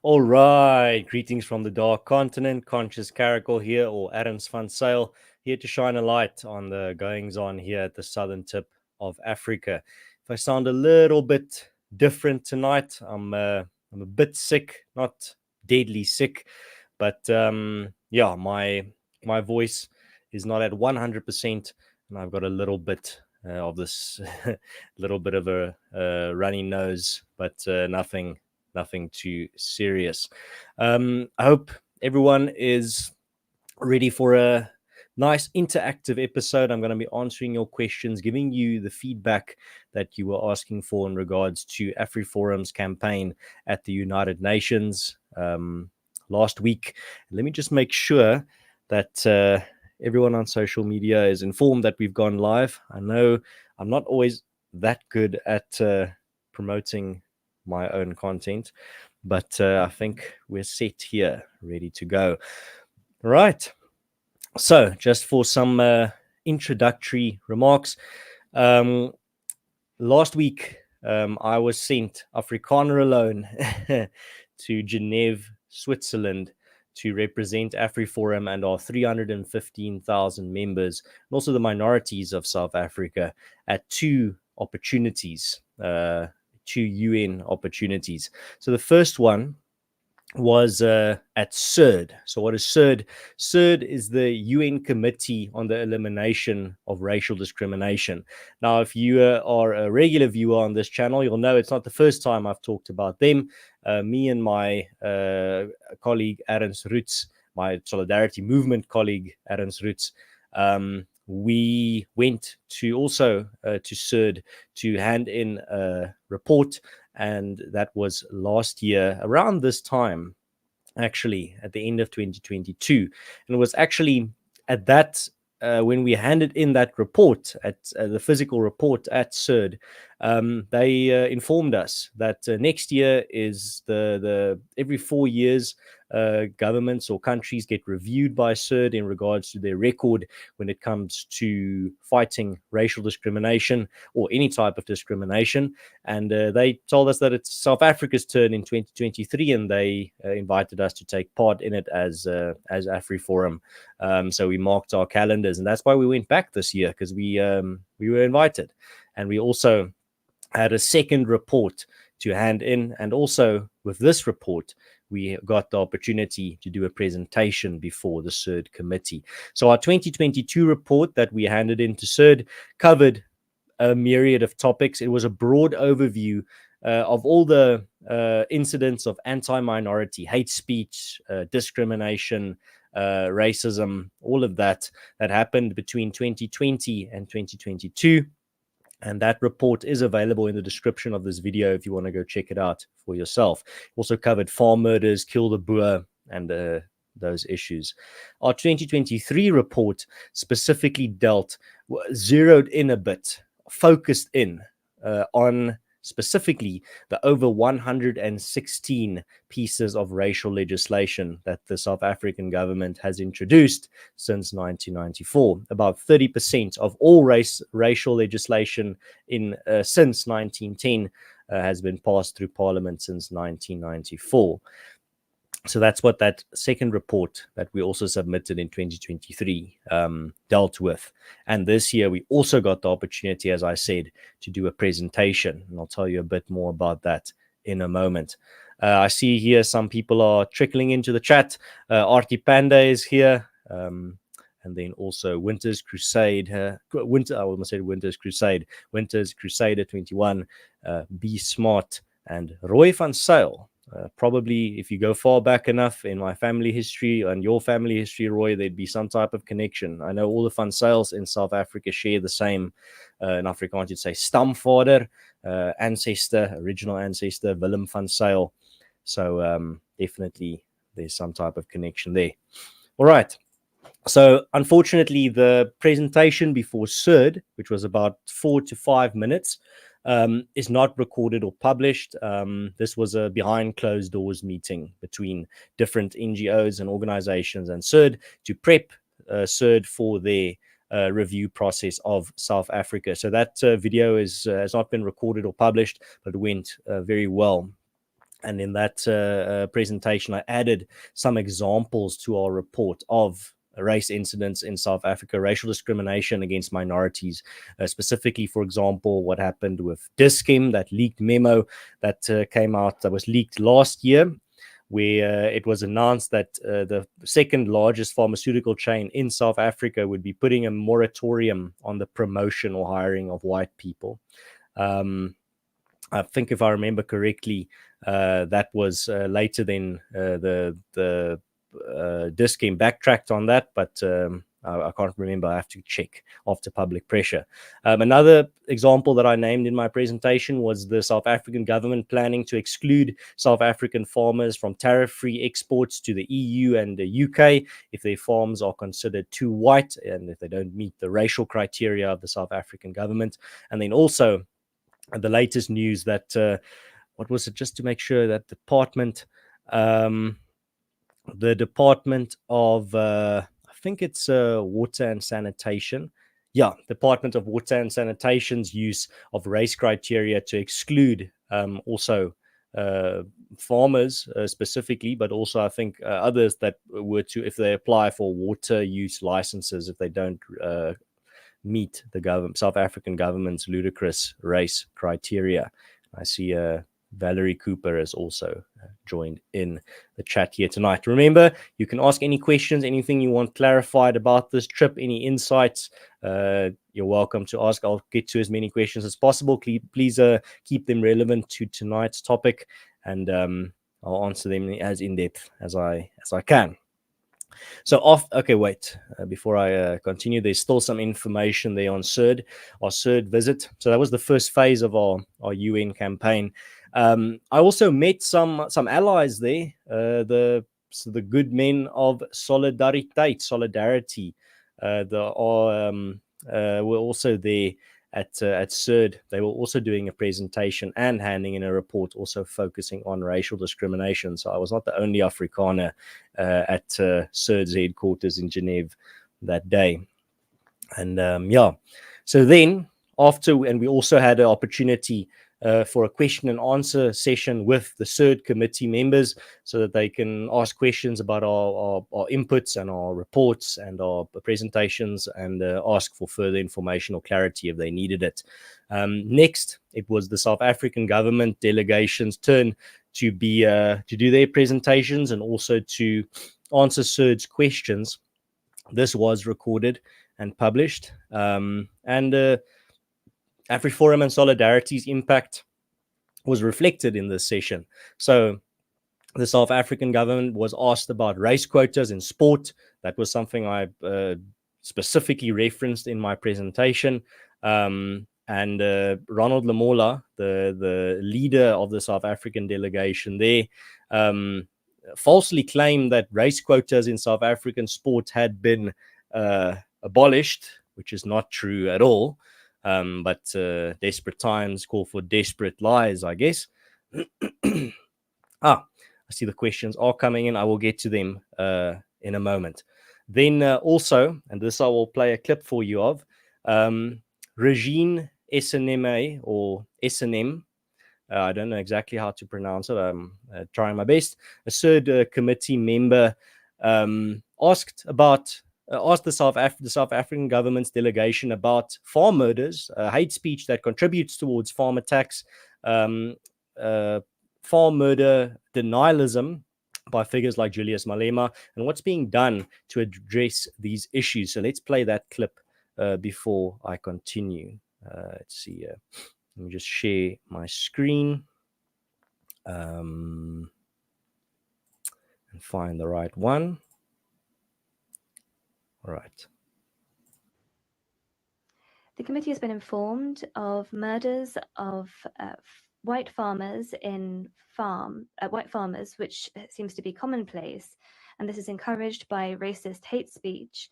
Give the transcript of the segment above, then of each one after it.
All right, greetings from the Dark Continent. Conscious Caracal here, or Adams Van Sail, here to shine a light on the goings on here at the southern tip of Africa. If I sound a little bit different tonight, I'm a bit sick, not deadly sick, but yeah, my voice is not at 100%, and I've got a little bit of this, little bit of a runny nose, but nothing too serious. I hope everyone is ready for a nice interactive episode. I'm going to be answering your questions, giving you the feedback that you were asking for in regards to AfriForum's campaign at the United Nations last week. Let me just make sure that everyone on social media is informed that we've gone live. I know I'm not always that good at promoting my own content, but I think we're set here, ready to go. All right. So, just for some introductory remarks, last week I was sent Afrikaner alone to Geneva, Switzerland, to represent AfriForum and our 315,000 members, and also the minorities of South Africa, at two opportunities. Two UN opportunities. So the first one was at CERD. So what is CERD? CERD is the UN Committee on the Elimination of Racial Discrimination. Now, if you are a regular viewer on this channel, you'll know it's not the first time I've talked about them. Me and my colleague, Ernst Roots, my Solidarity Movement colleague, Ernst Roots, we went to also to CERD to hand in a report, and that was last year around this time, actually at the end of 2022. And it was actually at that when we handed in that report, at the physical report at CERD, they informed us that next year is the every 4 years governments or countries get reviewed by CERD in regards to their record when it comes to fighting racial discrimination or any type of discrimination. And they told us that it's South Africa's turn in 2023, and they invited us to take part in it as AfriForum. So we marked our calendars, and that's why we went back this year, because we were invited. And we also had a second report to hand in, and also with this report we got the opportunity to do a presentation before the CERD committee. So our 2022 report that we handed in to CERD covered a myriad of topics. It was a broad overview of all the incidents of anti-minority, hate speech, discrimination, racism, all of that happened between 2020 and 2022. And that report is available in the description of this video if you want to go check it out for yourself. Also covered farm murders, Kill the Boer, and those issues. Our 2023 report specifically zeroed in a bit, focused in on specifically the over 116 pieces of racial legislation that the South African government has introduced since 1994. About 30% of all racial legislation since 1910 has been passed through Parliament since 1994. So that's what that second report that we also submitted in 2023 dealt with. And this year, we also got the opportunity, as I said, to do a presentation. And I'll tell you a bit more about that in a moment. I see here some people are trickling into the chat. Artie Panda is here. And then also Winter's Crusade. Winter's Crusader 21. Be Smart. And Roy van Sail. Probably if you go far back enough in my family history and your family history, Roy, there'd be some type of connection. I know all the Van Sails in South Africa share the same, in Afrikaans you'd say stamvader, original ancestor, Willem van Sail. So definitely there's some type of connection there. All right. So unfortunately, the presentation before CERD, which was about 4 to 5 minutes, is not recorded or published. This was a behind closed doors meeting between different NGOs and organizations and CERD to prep CERD for their review process of South Africa. So that video has not been recorded or published, but went very well. And in that presentation, I added some examples to our report of race incidents in South Africa, racial discrimination against minorities, specifically, for example, what happened with Dis-Chem, that leaked memo that came out, that was leaked last year, where it was announced that the second largest pharmaceutical chain in South Africa would be putting a moratorium on the promotion or hiring of white people. I think, if I remember correctly, that was later than the Dis-Chem backtracked on that, but I can't remember. I have to check after public pressure. Another example that I named in my presentation was the South African government planning to exclude South African farmers from tariff-free exports to the EU and the UK if their farms are considered too white and if they don't meet the racial criteria of the South African government. And then also the latest news that what was it, just to make sure that the Department of I think it's Water and Sanitation. Yeah, Department of Water and Sanitation's use of race criteria to exclude also farmers specifically, but also I think others that were to, if they apply for water use licenses, if they don't meet the South African government's ludicrous race criteria. I see Valerie Cooper has also joined in the chat here tonight. Remember, you can ask any questions, anything you want clarified about this trip, any insights, you're welcome to ask. I'll get to as many questions as possible. Please keep them relevant to tonight's topic, and I'll answer them as in-depth as I can. So before I continue, there's still some information there on CERD, our CERD visit. So that was the first phase of our UN campaign. I also met some allies there, the good men of solidarity. Were also there at CERD. They were also doing a presentation and handing in a report, also focusing on racial discrimination. So I was not the only Afrikaner at CERD's headquarters in Geneva that day. And so then and we also had an opportunity for a question and answer session with the CERD committee members so that they can ask questions about our inputs and our reports and our presentations and ask for further information or clarity if they needed it. Next, it was the South African government delegation's turn to do their presentations and also to answer CERD's questions. This was recorded and published. AfriForum and Solidarity's impact was reflected in this session. So the South African government was asked about race quotas in sport. That was something I specifically referenced in my presentation. And Ronald Lamola, the leader of the South African delegation there, falsely claimed that race quotas in South African sport had been abolished, which is not true at all. But desperate times call for desperate lies, I guess. I see the questions are coming in. I will get to them in a moment. Then also, and this I will play a clip for you of, Regine SNMA or SNM. I don't know exactly how to pronounce it. I'm trying my best. A CERD committee member asked the South African government's delegation about farm murders, hate speech that contributes towards farm attacks, farm murder denialism by figures like Julius Malema, and what's being done to address these issues. So let's play that clip before I continue. Let's see. Let me just share my screen and find the right one. All right. The committee has been informed of murders of white farmers, which seems to be commonplace, and this is encouraged by racist hate speech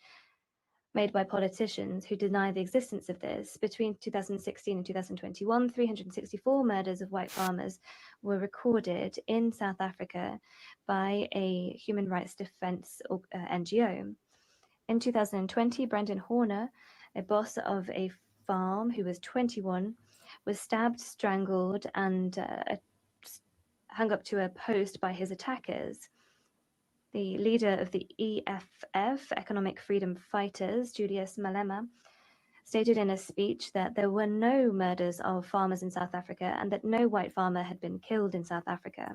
made by politicians who deny the existence of this. Between 2016 and 2021, 364 murders of white farmers were recorded in South Africa by a human rights defense NGO. In 2020, Brendan Horner, a boss of a farm who was 21, was stabbed, strangled, and hung up to a post by his attackers. The leader of the EFF, Economic Freedom Fighters, Julius Malema, stated in a speech that there were no murders of farmers in South Africa and that no white farmer had been killed in South Africa.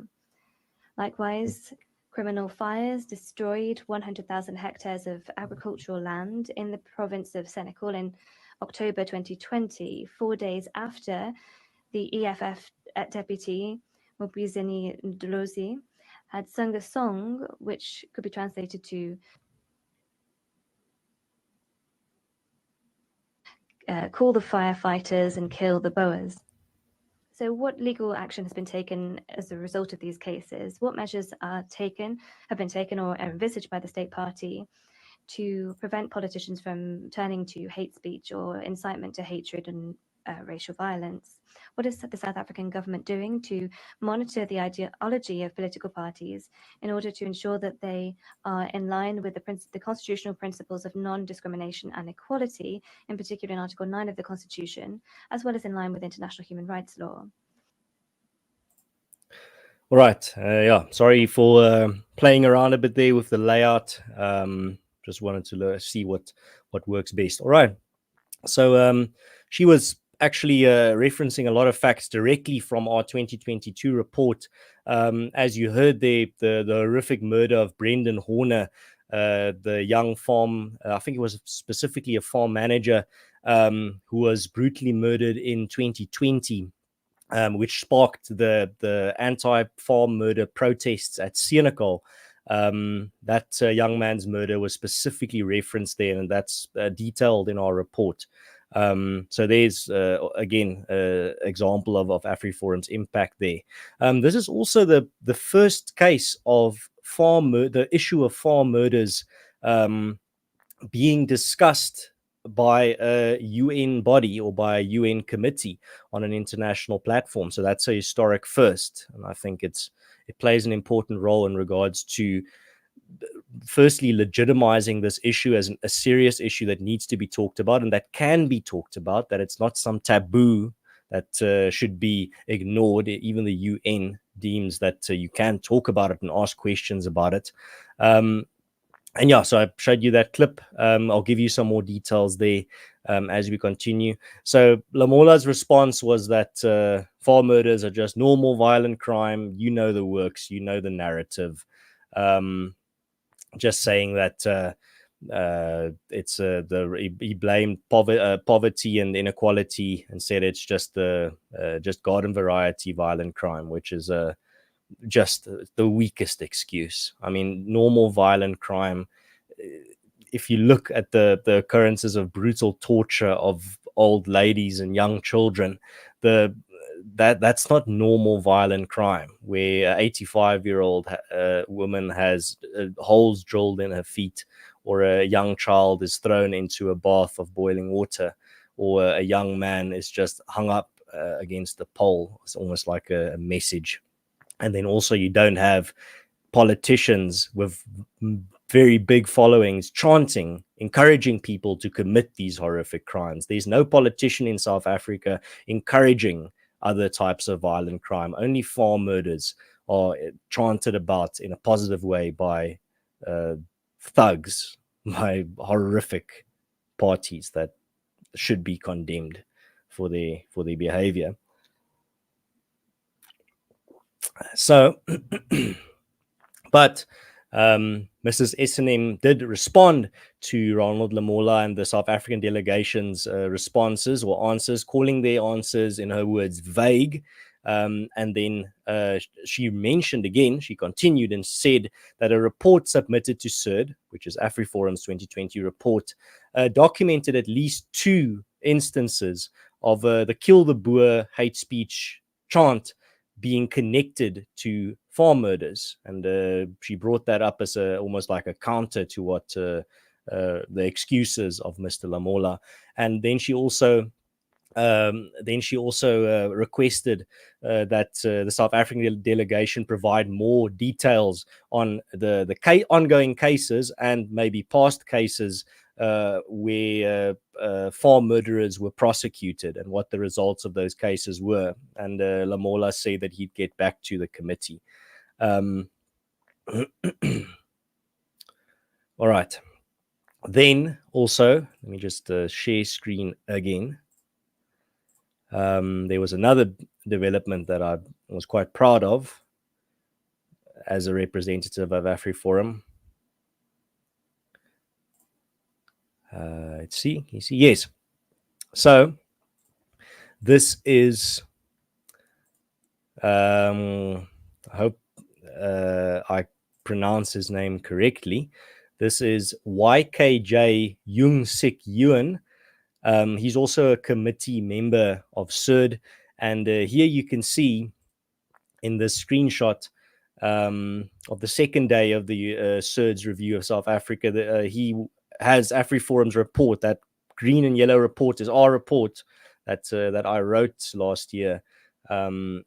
Likewise, criminal fires destroyed 100,000 hectares of agricultural land in the province of Senekal in October 2020, 4 days after the EFF deputy, Mobizeni Ndlozi, had sung a song which could be translated to call the firefighters and kill the Boers. So what legal action has been taken as a result of these cases? What measures have been taken or are envisaged by the state party to prevent politicians from turning to hate speech or incitement to hatred and racial violence? What is the South African government doing to monitor the ideology of political parties in order to ensure that they are in line with the constitutional principles of non-discrimination and equality, in particular in Article 9 of the Constitution, as well as in line with international human rights law? All right. Sorry for playing around a bit there with the layout. Just wanted to see what works best. All right. So she was actually referencing a lot of facts directly from our 2022 report. As you heard there, the horrific murder of Brendan Horner, the young farm, I think it was specifically a farm manager, who was brutally murdered in 2020. Which sparked the anti-farm murder protests at Senekal. That young man's murder was specifically referenced there, and that's detailed in our report. So there's again example of AfriForum's impact there. This is also the first case of the issue of farm murders being discussed by a UN body or by a UN committee on an international platform. So that's a historic first. And I think it plays an important role in regards to, firstly, legitimizing this issue as a serious issue that needs to be talked about and that can be talked about, that it's not some taboo that should be ignored. Even the UN deems that you can talk about it and ask questions about it. And yeah, so I showed you that clip. I'll give you some more details there as we continue. So Lamola's response was that farm murders are just normal violent crime. You know the works, you know the narrative. Just saying that he blamed poverty and inequality and said it's just garden variety violent crime, which is just the weakest excuse. I mean, normal violent crime, if you look at the occurrences of brutal torture of old ladies and young children, that's not normal violent crime, where an 85-year-old woman has holes drilled in her feet, or a young child is thrown into a bath of boiling water, or a young man is just hung up against a pole. It's almost like a message. And then also you don't have politicians with very big followings chanting, encouraging people to commit these horrific crimes. There's no politician in South Africa encouraging other types of violent crime. Only farm murders are chanted about in a positive way by thugs, by horrific parties that should be condemned for their behavior. So, but Mrs. Essenem did respond to Ronald Lamola and the South African delegation's responses or answers, calling their answers, in her words, vague. And then she mentioned again, she continued and said that a report submitted to CERD, which is AfriForum's 2020 report, documented at least 2 instances of the Kill the Boer hate speech chant being connected to farm murders. And she brought that up as almost like a counter to what the excuses of Mr. Lamola. And then she also requested that the South African delegation provide more details on the ongoing cases and maybe past cases where farm murderers were prosecuted and what the results of those cases were. And Lamola said that he'd get back to the committee. All right. Then also, let me just share screen again. There was another development that I was quite proud of as a representative of AfriForum. Let's see. You see, yes. So this is. I hope I pronounce his name correctly. This is YKJ Jung Sik Yuan. He's also a committee member of CERD. And here you can see in this screenshot of the second day of the CERD's review of South Africa, that he has AfriForum's report. That green and yellow report is our report that I wrote last year.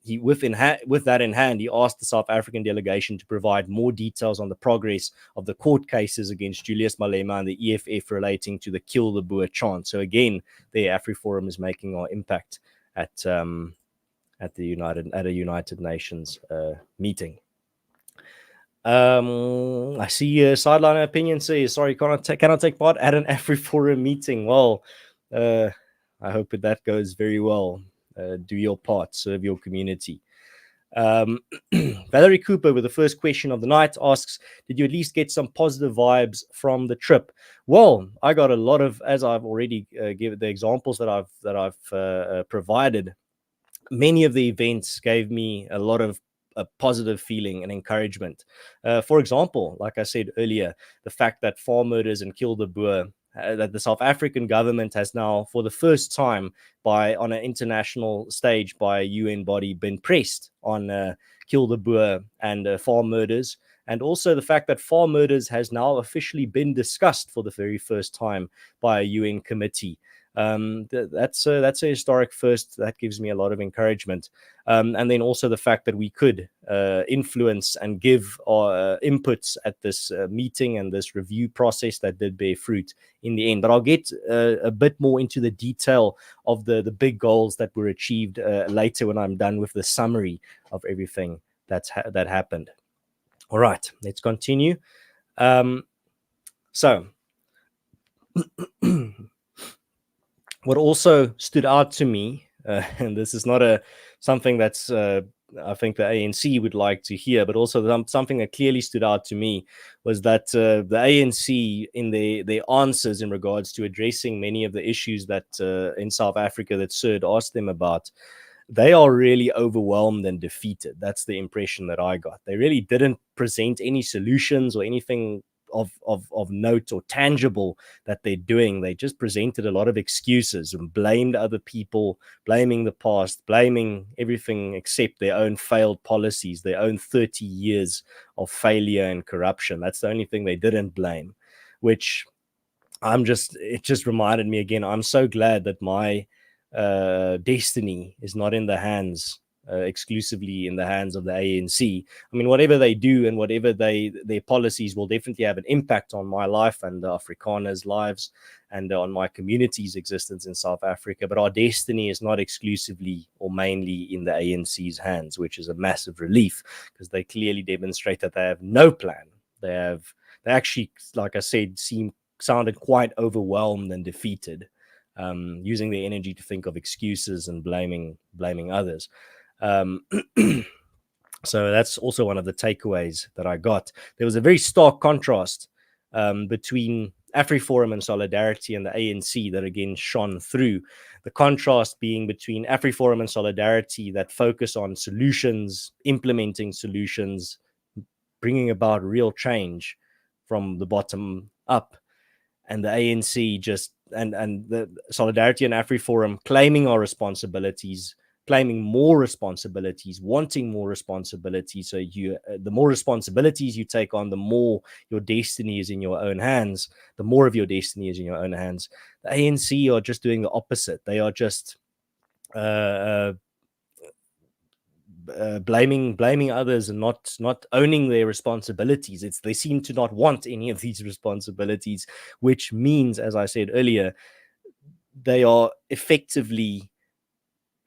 He with that in hand, he asked the South African delegation to provide more details on the progress of the court cases against Julius Malema and the EFF relating to the Kill the Boer chant. So again, the AfriForum is making our impact at a United Nations meeting. I see a sideline opinion says, sorry, cannot take part at an AfriForum meeting. Well, I hope that goes very well. Do your part, serve your community. Valerie Cooper, with the first question of the night, asks, did you at least get some positive vibes from the trip? Well, I got a lot of, as I've already given the examples that I've provided. Many of the events gave me a lot of a positive feeling and encouragement. For example, like I said earlier, the fact that farm murders and Kill the Boer, that the South African government has now, for the first time, on an international stage by a UN body, been pressed on Kill the Boer and farm murders. And also the fact that farm murders has now officially been discussed for the very first time by a UN committee. That's a historic first. That gives me a lot of encouragement. And then also the fact that we could influence and give our inputs at this meeting and this review process that did bear fruit in the end. But I'll get a bit more into the detail of the big goals that were achieved later when I'm done with the summary of everything that happened. All right, let's continue. So what also stood out to me, and this is not something that's I think the ANC would like to hear, but also something that clearly stood out to me was that the ANC, in their answers in regards to addressing many of the issues that in South Africa that CERD asked them about, they are really overwhelmed and defeated. That's the impression that I got. They really didn't present any solutions or anything of note or tangible that they're doing. They just presented a lot of excuses and blamed other people, blaming the past, blaming everything except their own failed policies, their own 30 years of failure and corruption. That's the only thing they didn't blame, which it just reminded me again, I'm so glad that my destiny is not in the hands exclusively in the hands of the ANC. I mean, whatever they do and whatever their policies will definitely have an impact on my life and Afrikaners' lives and on my community's existence in South Africa. But our destiny is not exclusively or mainly in the ANC's hands, which is a massive relief because they clearly demonstrate that they have no plan. They actually, like I said, sounded quite overwhelmed and defeated, using their energy to think of excuses and blaming others. So that's also one of the takeaways that I got. There was a very stark contrast between AfriForum and Solidarity and the ANC that again shone through. The contrast being between AfriForum and Solidarity that focus on solutions, implementing solutions, bringing about real change from the bottom up, and the ANC just and the Solidarity and AfriForum claiming our responsibilities, claiming more responsibilities, wanting more responsibilities. So the more responsibilities you take on, the more your destiny is in your own hands. The more of your destiny is in your own hands. The ANC are just doing the opposite. They are just blaming others and not owning their responsibilities. They seem to not want any of these responsibilities, which means, as I said earlier, they are effectively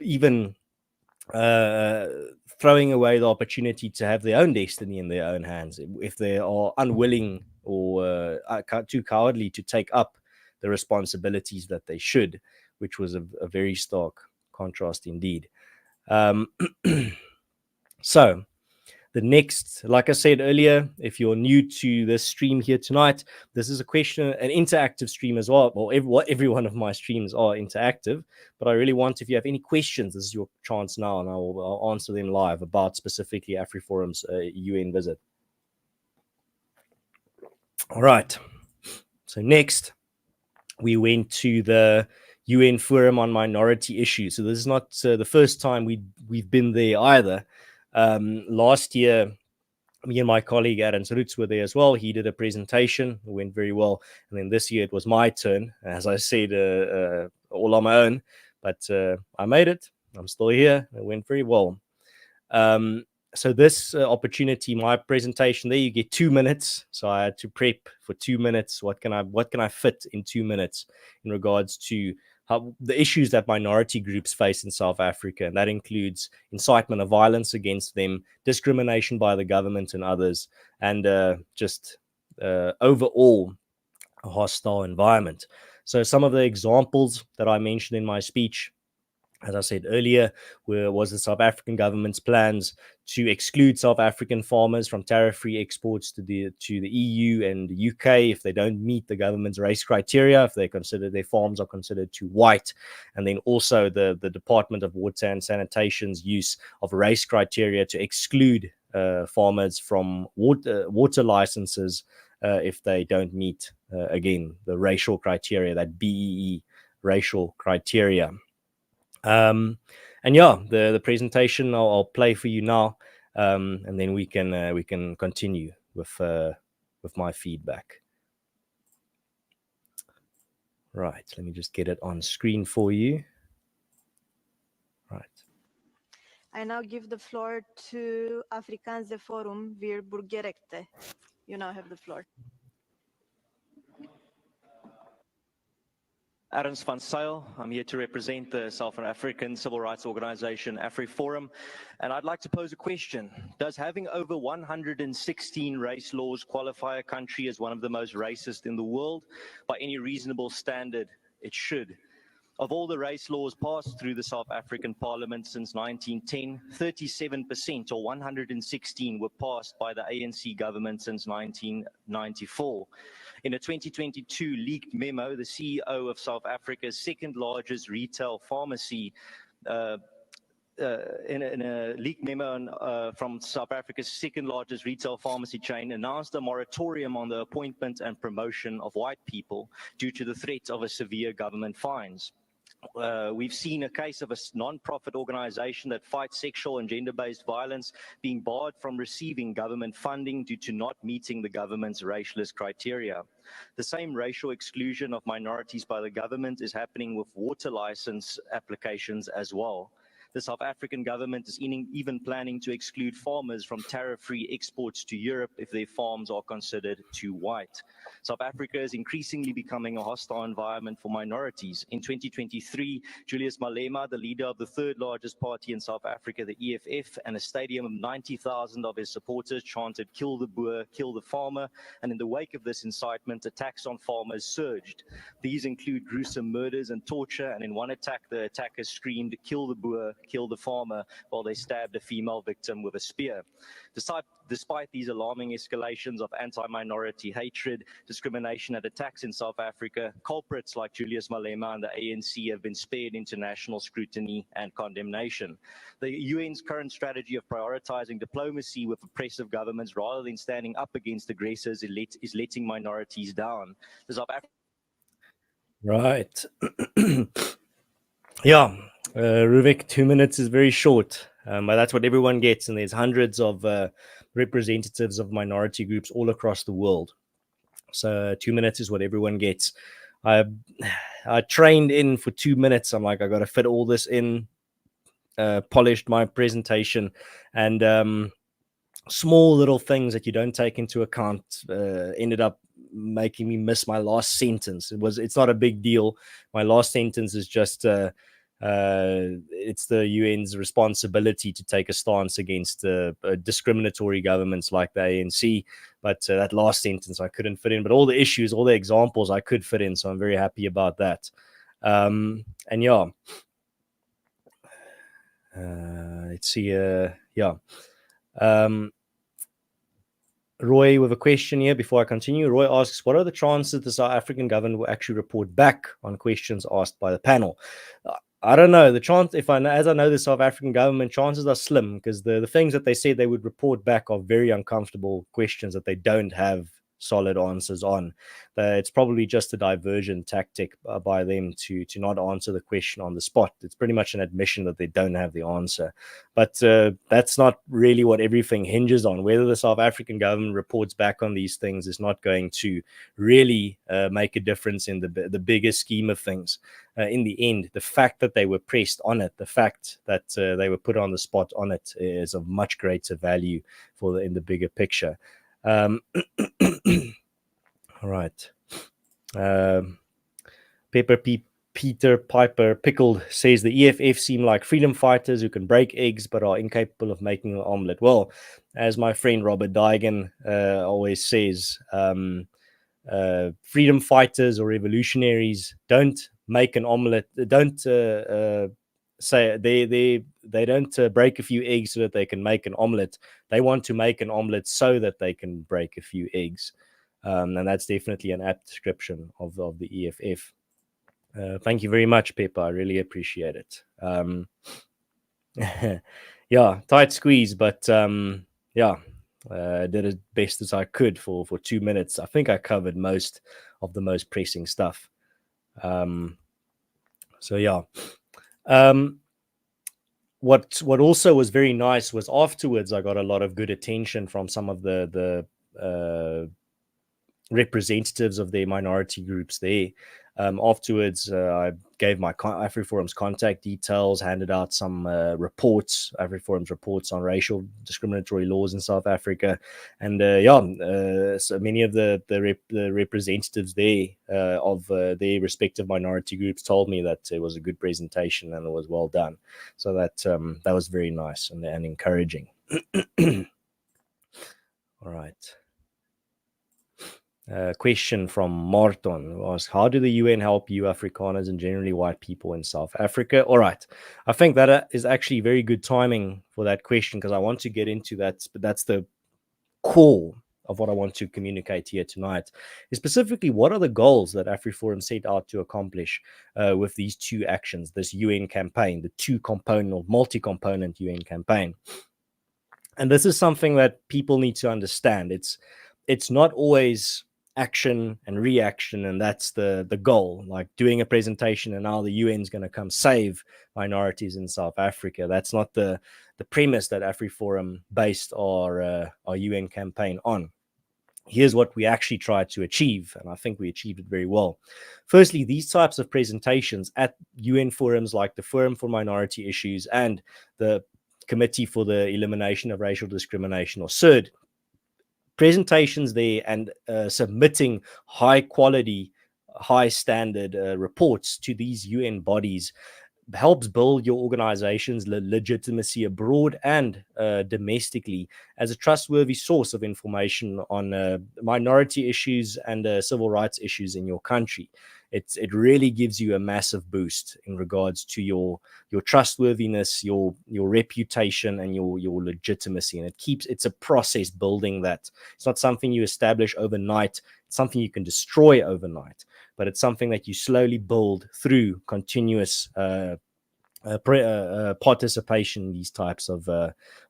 even throwing away the opportunity to have their own destiny in their own hands if they are unwilling or too cowardly to take up the responsibilities that they should, which was a very stark contrast indeed. So the next, like I said earlier, if you're new to this stream here tonight, this is an interactive stream as well. Well, every one of my streams are interactive, but I really want, if you have any questions, this is your chance now, and I'll answer them live about specifically AfriForum's UN visit. All right. So next, we went to the UN Forum on Minority Issues. So this is not the first time we've been there either. Last year, me and my colleague Aaron Roots were there as well. He did a presentation. It went very well. And then this year it was my turn, as I said, all on my own. But I made it. I'm still here. It went very well. So this opportunity, my presentation there, you get 2 minutes. So I had to prep for 2 minutes. What can I fit in 2 minutes in regards to how the issues that minority groups face in South Africa, and that includes incitement of violence against them, discrimination by the government and others, and just overall a hostile environment. So some of the examples that I mentioned in my speech, as I said earlier, was the South African government's plans to exclude South African farmers from tariff-free exports to the EU and the UK if they don't meet the government's race criteria, if their farms are considered too white, and then also the Department of Water and Sanitation's use of race criteria to exclude farmers from water licenses if they don't meet again the racial criteria, that BEE racial criteria. And yeah, the presentation I'll play for you now, and then we can continue with my feedback. Right, let me just get it on screen for you. Right. I now give the floor to AfriForum vir burgerrechten. You now have the floor. Arends van Zyl. I'm here to represent the South African civil rights organization AfriForum, and I'd like to pose a question. Does having over 116 race laws qualify a country as one of the most racist in the world? By any reasonable standard, it should. Of all the race laws passed through the South African Parliament since 1910, 37% or 116 were passed by the ANC government since 1994. In a 2022 leaked memo, the CEO of South Africa's second largest retail pharmacy, in a leaked memo from South Africa's second largest retail pharmacy chain, announced a moratorium on the appointment and promotion of white people due to the threat of a severe government fines. We've seen a case of a non-profit organization that fights sexual and gender-based violence being barred from receiving government funding due to not meeting the government's racialist criteria. The same racial exclusion of minorities by the government is happening with water license applications as well. The South African government is even planning to exclude farmers from tariff-free exports to Europe if their farms are considered too white. South Africa is increasingly becoming a hostile environment for minorities. In 2023, Julius Malema, the leader of the third largest party in South Africa, the EFF, and a stadium of 90,000 of his supporters chanted, "Kill the Boer, kill the farmer," and in the wake of this incitement, attacks on farmers surged. These include gruesome murders and torture, and in one attack, the attackers screamed, "Kill the Boer, kill the farmer," while they stabbed a female victim with a spear. Despite these alarming escalations of anti-minority hatred, discrimination and attacks in South Africa, culprits like Julius Malema and the ANC have been spared international scrutiny and condemnation. The UN's current strategy of prioritizing diplomacy with oppressive governments rather than standing up against aggressors is letting minorities down. The South African Right. Yeah, Ruvik, 2 minutes is very short, but that's what everyone gets, and there's hundreds of representatives of minority groups all across the world. So 2 minutes is what everyone gets. I trained in for 2 minutes. I'm like, I got to fit all this in. polished my presentation, and small little things that you don't take into account ended up making me miss my last sentence. It's not a big deal. My last sentence is just it's the UN's responsibility to take a stance against discriminatory governments like the ANC. But that last sentence I couldn't fit in. But all the issues, all the examples I could fit in. So I'm very happy about that. And yeah, let's see. Yeah. Roy with a question here before I continue. Roy asks, what are the chances the South African government will actually report back on questions asked by the panel? I don't know. The chance, as I know the South African government, chances are slim, because the things that they said they would report back are very uncomfortable questions that they don't have solid answers on. It's probably just a diversion tactic by them to not answer the question on the spot. It's pretty much an admission that they don't have the answer. But that's not really what everything hinges on. Whether the South African government reports back on these things is not going to really make a difference in the bigger scheme of things. In the end, the fact that they were pressed on it, the fact that they were put on the spot on it, is of much greater value in the bigger picture. All right. Peter Piper Pickled says the EFF seem like freedom fighters who can break eggs but are incapable of making an omelette. Well, as my friend Robert Daigen always says, freedom fighters or revolutionaries don't make an omelette. Don't say they don't break a few eggs so that they can make an omelette. They want to make an omelette so that they can break a few eggs. And that's definitely an apt description of the EFF. Thank you very much, Pepper. I really appreciate it. Yeah, tight squeeze, but yeah, I did as best as I could for 2 minutes. I think I covered most of the most pressing stuff. So yeah. What also was very nice was afterwards I got a lot of good attention from some of the representatives of their minority groups there. Afterwards, I gave my AfriForum's contact details, handed out some reports, AfriForum's reports on racial discriminatory laws in South Africa, and so many of the representatives there of their respective minority groups told me that it was a good presentation and it was well done. So that was very nice and encouraging. All right. Question from Martin, who asked, how do the UN help you Afrikaners and generally white people in South Africa? All right. I think that is actually very good timing for that question, because I want to get into that, but that's the core of what I want to communicate here tonight. Is specifically, what are the goals that AfriForum set out to accomplish with these two actions, this UN campaign, the two-component or multi-component UN campaign? And this is something that people need to understand. It's not always action and reaction, and that's the goal, like doing a presentation and now the UN's going to come save minorities in South Africa. That's not the premise that AfriForum based our UN campaign on. Here's what we actually tried to achieve, and I think we achieved it very well. Firstly, these types of presentations at UN forums like the Forum for Minority Issues and the Committee for the Elimination of Racial Discrimination, or CERD, presentations there and submitting high quality, high standard reports to these UN bodies helps build your organization's legitimacy abroad and domestically as a trustworthy source of information on minority issues and civil rights issues in your country. It really gives you a massive boost in regards to your trustworthiness, your reputation, and your legitimacy. And it's a process building that. It's not something you establish overnight. It's something you can destroy overnight, but it's something that you slowly build through continuous participation in these types of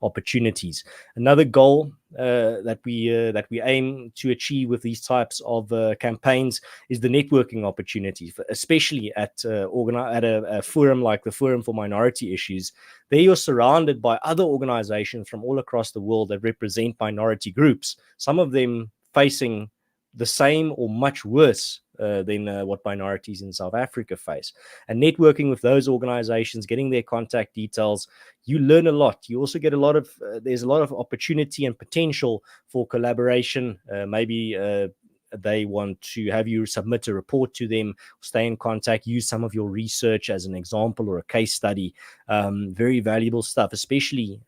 opportunities. Another goal that we aim to achieve with these types of campaigns is the networking opportunities, especially at a forum like the Forum for Minority Issues. There you're surrounded by other organizations from all across the world that represent minority groups, some of them facing the same or much worse than what minorities in South Africa face. And networking with those organizations, getting their contact details, you learn a lot. You also get a lot of, there's a lot of opportunity and potential for collaboration. Maybe they want to have you submit a report to them, stay in contact, use some of your research as an example or a case study. Very valuable stuff, especially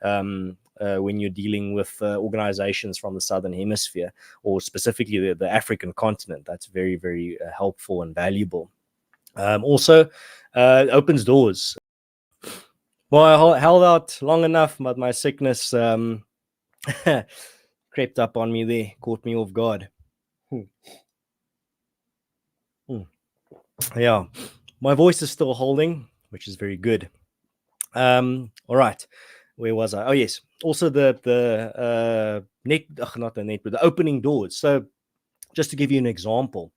when you're dealing with organizations from the Southern Hemisphere, or specifically the African continent. That's very, very helpful and valuable. Also, opens doors. Well, I held out long enough, but my sickness crept up on me there, caught me off guard. Yeah, my voice is still holding, which is very good. All right, where was I? Oh yes, also the not the net, but the opening doors. So just to give you an example,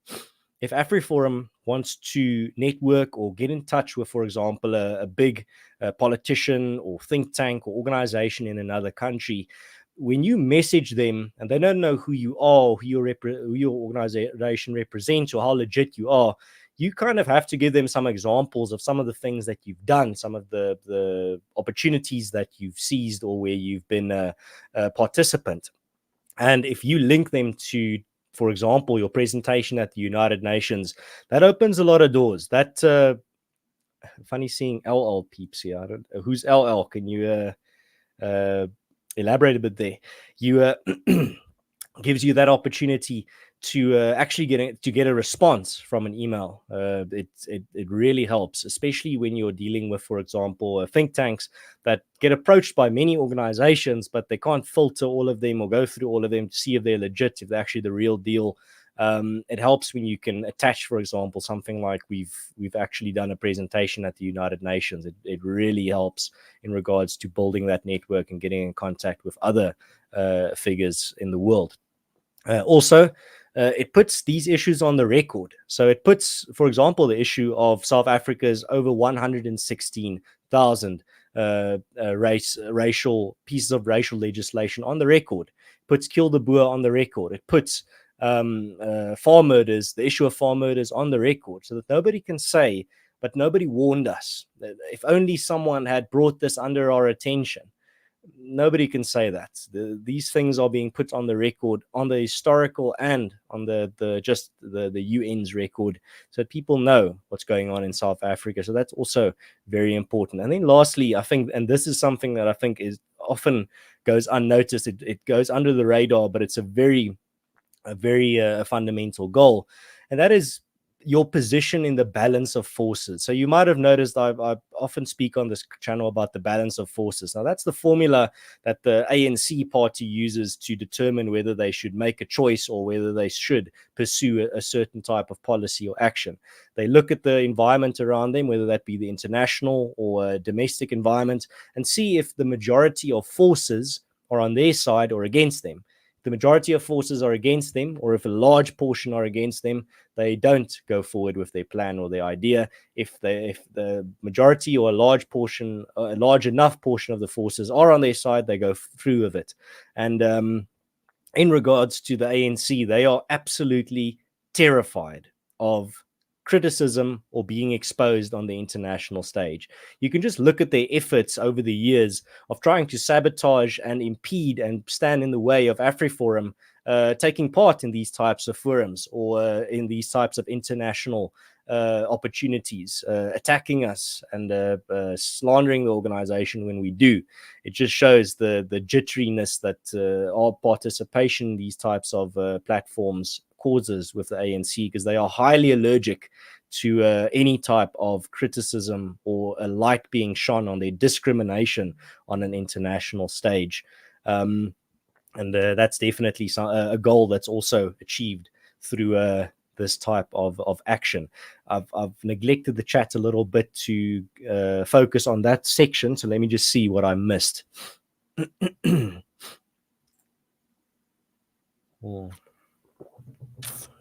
if AfriForum wants to network or get in touch with, for example, a big politician or think tank or organization in another country, when you message them and they don't know who you are, who your organization represents, or how legit you are, you kind of have to give them some examples of some of the things that you've done, some of the opportunities that you've seized, or where you've been a participant. And if you link them to, for example, your presentation at the United Nations, that opens a lot of doors. That funny seeing LL peeps here. I don't know who's LL. Can you elaborate a bit there? You gives you that opportunity to actually get a response from an email. It really helps, especially when you're dealing with, for example, think tanks that get approached by many organizations, but they can't filter all of them or go through all of them to see if they're legit, if they're actually the real deal. It helps when you can attach, for example, something like we've actually done a presentation at the United Nations. It really helps in regards to building that network and getting in contact with other figures in the world. Also, it puts these issues on the record. So it puts, for example, the issue of South Africa's over 116,000 racial pieces of racial legislation on the record. It puts Kill the Boer on the record. It puts farm murders, the issue of farm murders, on the record, so that nobody can say, but nobody warned us. If only someone had brought this under our attention. Nobody can say that. These things are being put on the record, on the historical and on the UN's record, so that people know what's going on in South Africa. So that's also very important. And then lastly, I think, and this is something that I think is often goes unnoticed, it goes under the radar, but it's a very fundamental goal, and that is your position in the balance of forces. So you might have noticed I often speak on this channel about the balance of forces. Now, that's the formula that the ANC party uses to determine whether they should make a choice or whether they should pursue a certain type of policy or action. They look at the environment around them, whether that be the international or domestic environment, and see if the majority of forces are on their side or against them. The majority of forces are against them, or if a large portion are against them, they don't go forward with their plan or their idea. If the majority or a large enough portion of the forces are on their side, they go through with it. And in regards to the ANC, they are absolutely terrified of criticism or being exposed on the international stage. You can just look at their efforts over the years of trying to sabotage and impede and stand in the way of AfriForum taking part in these types of forums or in these types of international opportunities, attacking us and slandering the organization when we do. It just shows the jitteriness that our participation in these types of platforms causes with the ANC, because they are highly allergic to any type of criticism or a light being shone on their discrimination on an international stage. And that's definitely a goal that's also achieved through this type of action. I've neglected the chat a little bit to focus on that section, so let me just see what I missed.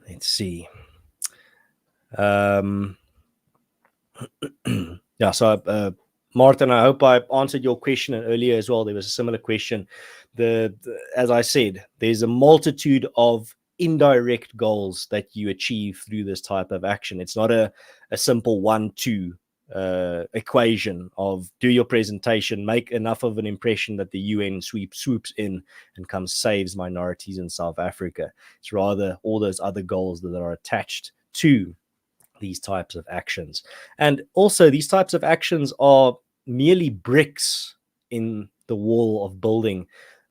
Let's see. Yeah, so Martin, I hope I answered your question, and earlier as well there was a similar question. As I said, there's a multitude of indirect goals that you achieve through this type of action. It's not a simple 1-2 equation of do your presentation, make enough of an impression that the UN swoops in and comes saves minorities in South Africa. It's rather all those other goals that are attached to these types of actions. And also these types of actions are merely bricks in the wall of building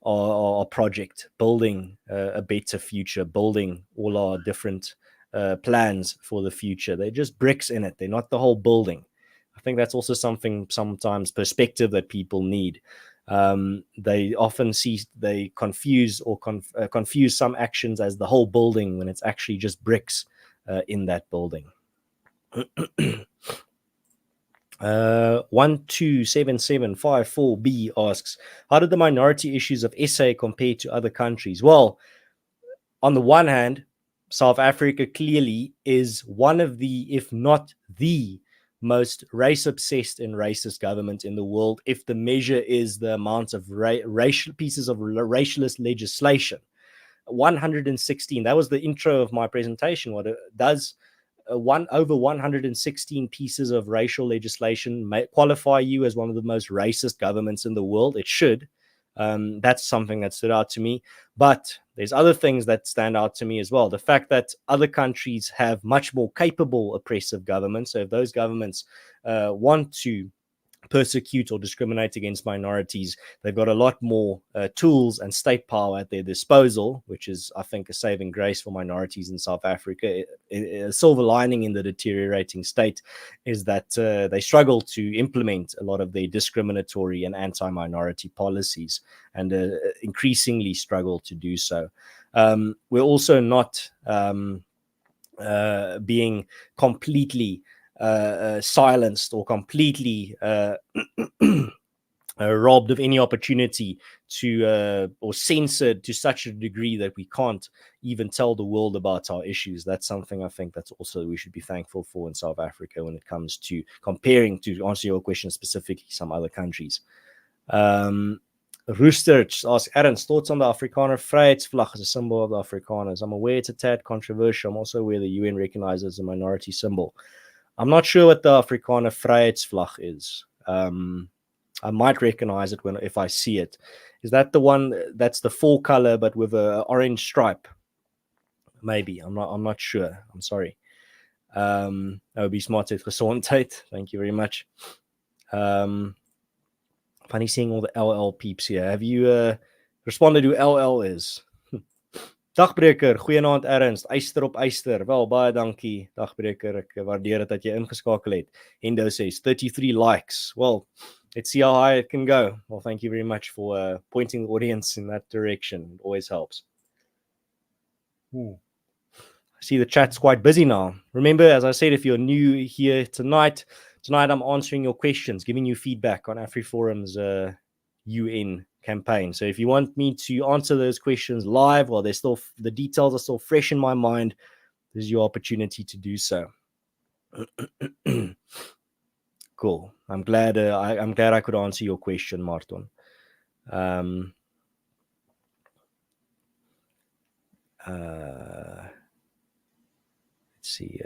our project, building a better future, building all our different plans for the future. They're just bricks in it. They're not the whole building. I think that's also something, sometimes perspective that people need. They often confuse some actions as the whole building when it's actually just bricks in that building. 127754B asks, how did the minority issues of SA compare to other countries? Well, on the one hand, South Africa clearly is one of the, if not the most race-obsessed and racist government in the world, if the measure is the amount of racial pieces of racialist legislation. 116, that was the intro of my presentation. What it does, over 116 pieces of racial legislation may qualify you as one of the most racist governments in the world. It should. That's something that stood out to me. But there's other things that stand out to me as well. The fact that other countries have much more capable oppressive governments. So if those governments want to persecute or discriminate against minorities, they've got a lot more tools and state power at their disposal, which is, I think, a saving grace for minorities in South Africa. A silver lining in the deteriorating state is that they struggle to implement a lot of their discriminatory and anti-minority policies, and increasingly struggle to do so. We're also not being completely silenced or completely robbed of any opportunity to or censored to such a degree that we can't even tell the world about our issues. That's something I think that's also we should be thankful for in South Africa when it comes to comparing, to answer your question specifically, some other countries. Rooster asks, Ernst, thoughts on the Afrikaner Vryheidsvlag as a symbol of the Afrikaners? I'm aware it's a tad controversial. I'm also aware the UN recognizes a minority symbol. I'm not sure what the Afrikaner Vryheidsvlag is. I might recognize it if I see it. Is that the one that's the full color but with an orange stripe? Maybe. I'm not sure. I'm sorry. That would be smart to gesondheid. Thank you very much. Funny seeing all the LL peeps here. Have you responded who LL is? Dagbreker, goeienaand Ernst, yster op yster. Wel, baie dankie Dagbreker, ek waardeer dit dat jy ingeskakel het. Hendo says 33 likes. Well, let's see how high it can go. Well, thank you very much for pointing the audience in that direction. It always helps. I see the chat's quite busy now. Remember, as I said, if you're new here tonight I'm answering your questions, giving you feedback on AfriForum's UN campaign. So if you want me to answer those questions live while the details are still fresh in my mind, this is your opportunity to do so. Cool. I'm glad I could answer your question, Martin. Let's see.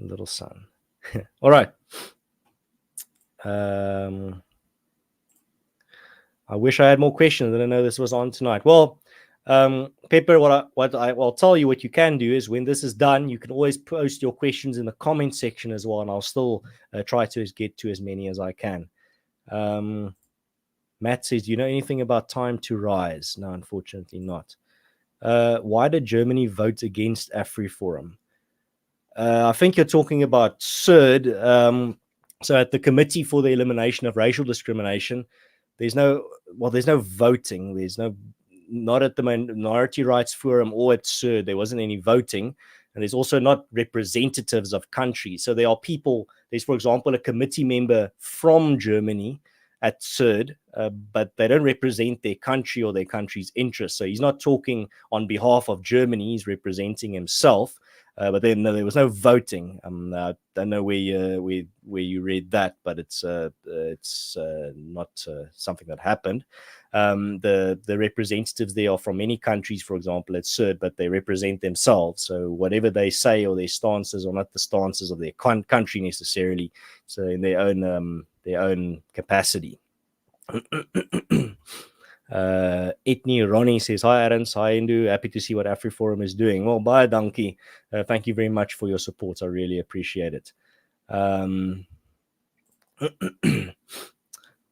A little sun. All right. I wish I had more questions. I didn't know this was on tonight. Well, Pepper, I'll tell you what you can do is when this is done, you can always post your questions in the comment section as well, and I'll still try to get to as many as I can. Matt says, do you know anything about Time to Rise? No, unfortunately not. Why did Germany vote against AfriForum? I think you're talking about CERD. So at the Committee for the Elimination of Racial Discrimination, there's no voting. There's not at the Minority Rights Forum or at CERD. There wasn't any voting. And there's also not representatives of countries. So there are people, there's, for example, a committee member from Germany at CERD, but they don't represent their country or their country's interests. So he's not talking on behalf of Germany. He's representing himself. But then there was no voting. I don't know where you read that, but it's not something that happened. The representatives there are from many countries, for example, at CERD, but they represent themselves. So whatever they say or their stances are not the stances of their country necessarily. So in their own capacity. Etnie Ronnie says, hi Arends, hi Indu, happy to see what AfriForum is doing. Well, bye donkey. Thank you very much for your support. I really appreciate it.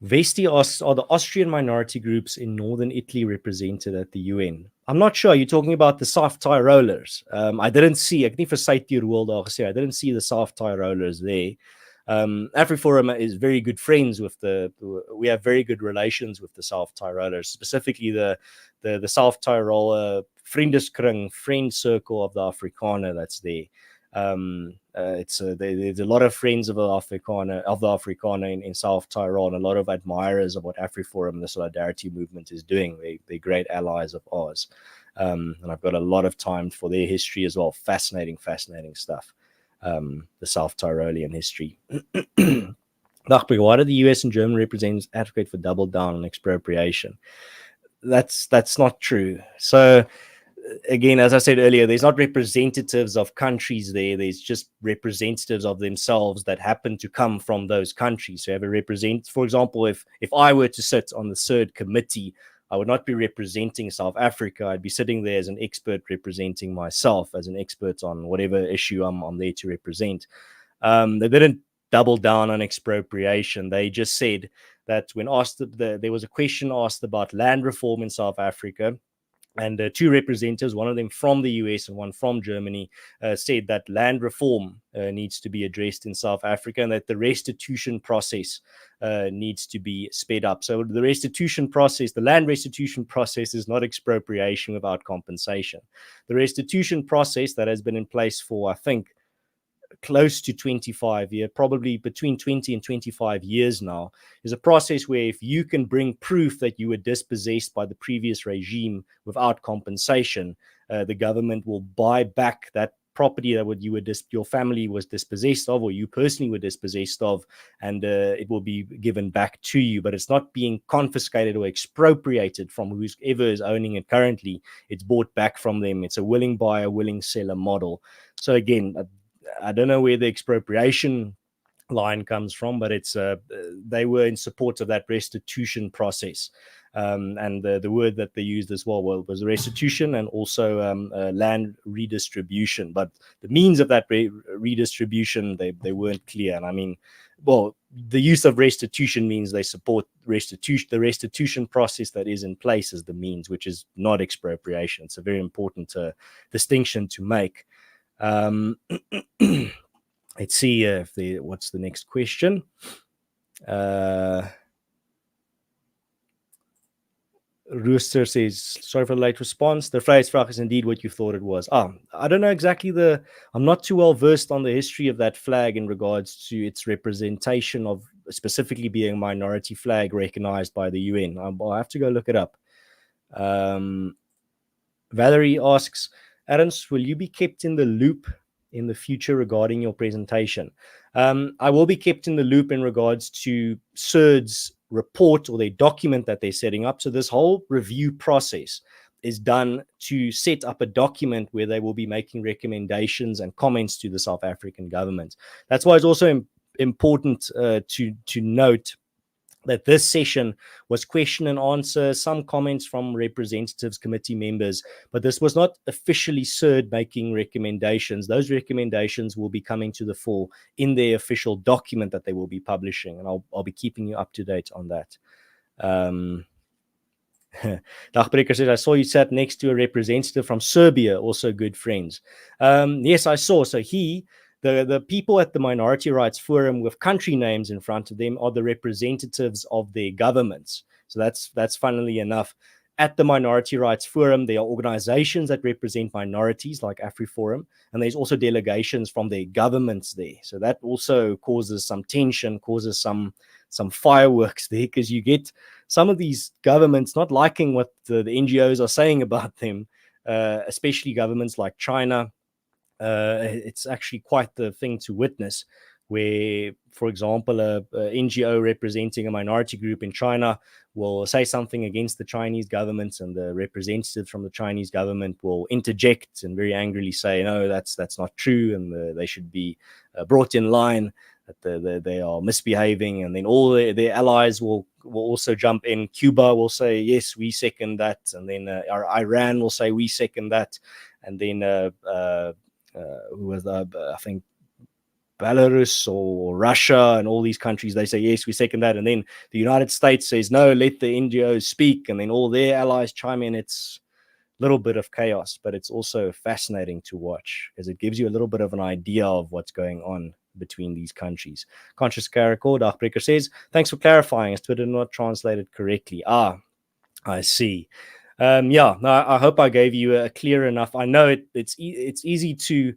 Vesti asks, are the Austrian minority groups in northern Italy represented at the UN? I'm not sure. You're talking about the South Tyrolers. I didn't see, I didn't see the South Tyrolers there. AfriForum is very good friends with we have very good relations with the South Tyrolers, specifically the South Tyrol Vriendeskring, friend circle of the Afrikaner that's there. There's a lot of friends of the Afrikaner in South Tyrol, and a lot of admirers of what AfriForum, the Solidarity Movement, is doing. They're great allies of ours. And I've got a lot of time for their history as well. Fascinating stuff. The South Tyrolean history. Why did the US and German representatives advocate for double down on expropriation? That's not true. So again, as I said earlier, there's not representatives of countries there. There's just representatives of themselves that happen to come from those countries. So you have for example, if I were to sit on the CERD committee, I would not be representing South Africa. I'd be sitting there as an expert representing myself, as an expert on whatever issue I'm there to represent. They didn't double down on expropriation. They just said that when asked, there was a question asked about land reform in South Africa, and two representatives, one of them from the US and one from Germany, said that land reform needs to be addressed in South Africa, and that the restitution process needs to be sped up. So the restitution process, the land restitution process, is not expropriation without compensation. The restitution process that has been in place for, I think, close to 25 years, probably between 20 and 25 years now, is a process where if you can bring proof that you were dispossessed by the previous regime without compensation, the government will buy back that property that your family was dispossessed of, or you personally were dispossessed of, and it will be given back to you. But it's not being confiscated or expropriated from whoever is owning it currently. It's bought back from them. It's a willing buyer, willing seller model. So again, I don't know where the expropriation line comes from, but it's they were in support of that restitution process. And the word that they used as well was restitution, and also land redistribution. But the means of that redistribution, they weren't clear. And I mean, well, the use of restitution means they support the restitution process that is in place as the means, which is not expropriation. It's a very important distinction to make. Let's see what's the next question. Rooster says, sorry for the late response. The vryheidsvraag is indeed what you thought it was. I don't know exactly I'm not too well versed on the history of that flag in regards to its representation of specifically being a minority flag recognized by the UN. I'll have to go look it up. Valerie asks, Arends, will you be kept in the loop in the future regarding your presentation? I will be kept in the loop in regards to CERD's report or their document that they're setting up. So this whole review process is done to set up a document where they will be making recommendations and comments to the South African government. That's why it's also important to note that this session was question and answer, some comments from representatives, committee members, but this was not officially CERD making recommendations. Those recommendations will be coming to the fore in their official document that they will be publishing, and I'll be keeping you up to date on that. Dagbreker said, I saw you sat next to a representative from Serbia, also good friends. Yes, I saw. So the people at the Minority Rights Forum with country names in front of them are the representatives of their governments. So that's funnily enough. At the Minority Rights Forum, there are organizations that represent minorities like AfriForum, and there's also delegations from their governments there. So that also causes some tension, causes some fireworks there, because you get some of these governments not liking what the NGOs are saying about them, especially governments like China, it's actually quite the thing to witness, where, for example, a NGO representing a minority group in China will say something against the Chinese government, and the representative from the Chinese government will interject and very angrily say, no, that's not true, and they should be brought in line, that they are misbehaving. And then all their allies will also jump in. Cuba will say, yes, we second that. And then Iran will say, we second that. And then who was I think Belarus or Russia and all these countries, they say, yes, we second that. And then the United States says, no, let the NGOs speak. And then all their allies chime in. It's a little bit of chaos, but it's also fascinating to watch, because it gives you a little bit of an idea of what's going on between these countries. Conscious Caracol, Dagbreker says, thanks for clarifying, as Twitter not translated correctly. I see. Yeah, no, I hope I gave you a clear enough. I know it's easy to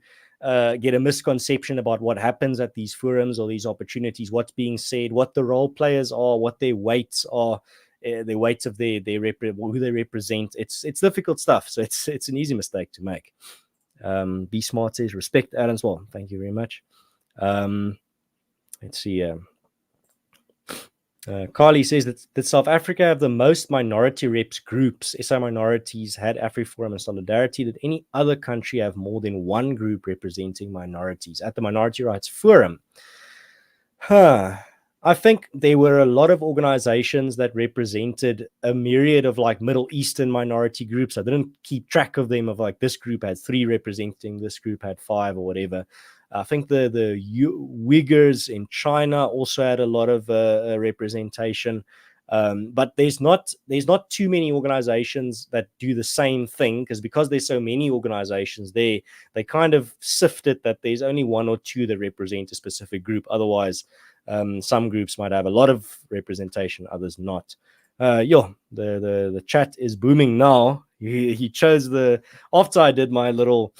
get a misconception about what happens at these forums or these opportunities, what's being said, what the role players are, what their weights are, the weights of who they represent. It's difficult stuff, so it's an easy mistake to make. Be Smart says, respect Adams. Well, thank you very much. Let's see. Carly says that South Africa have the most minority reps groups. SA minorities had AfriForum and Solidarity. Did any other country have more than one group representing minorities at the Minority Rights Forum? I think there were a lot of organizations that represented a myriad of like Middle Eastern minority groups. I didn't keep track of them, of like this group had 3 representing, this group had 5 or whatever. I think the Uyghurs in China also had a lot of representation. But there's not too many organizations that do the same thing, because there's so many organizations there, they kind of sift it that there's only 1 or 2 that represent a specific group. Otherwise, some groups might have a lot of representation, others not. The chat is booming now. He chose after I did my little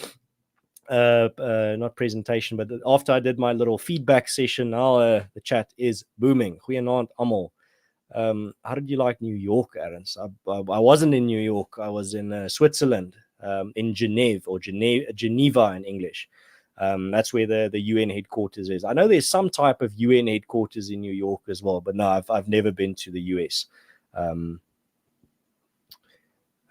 not presentation, but after I did my little feedback session, now the chat is booming. Goeienaand almal. How did you like New York, Aaron? I wasn't in New York. I was in Switzerland, in Geneva, or Geneva in English. That's where the UN headquarters is. I know there's some type of UN headquarters in New York as well, but no, I've never been to the US.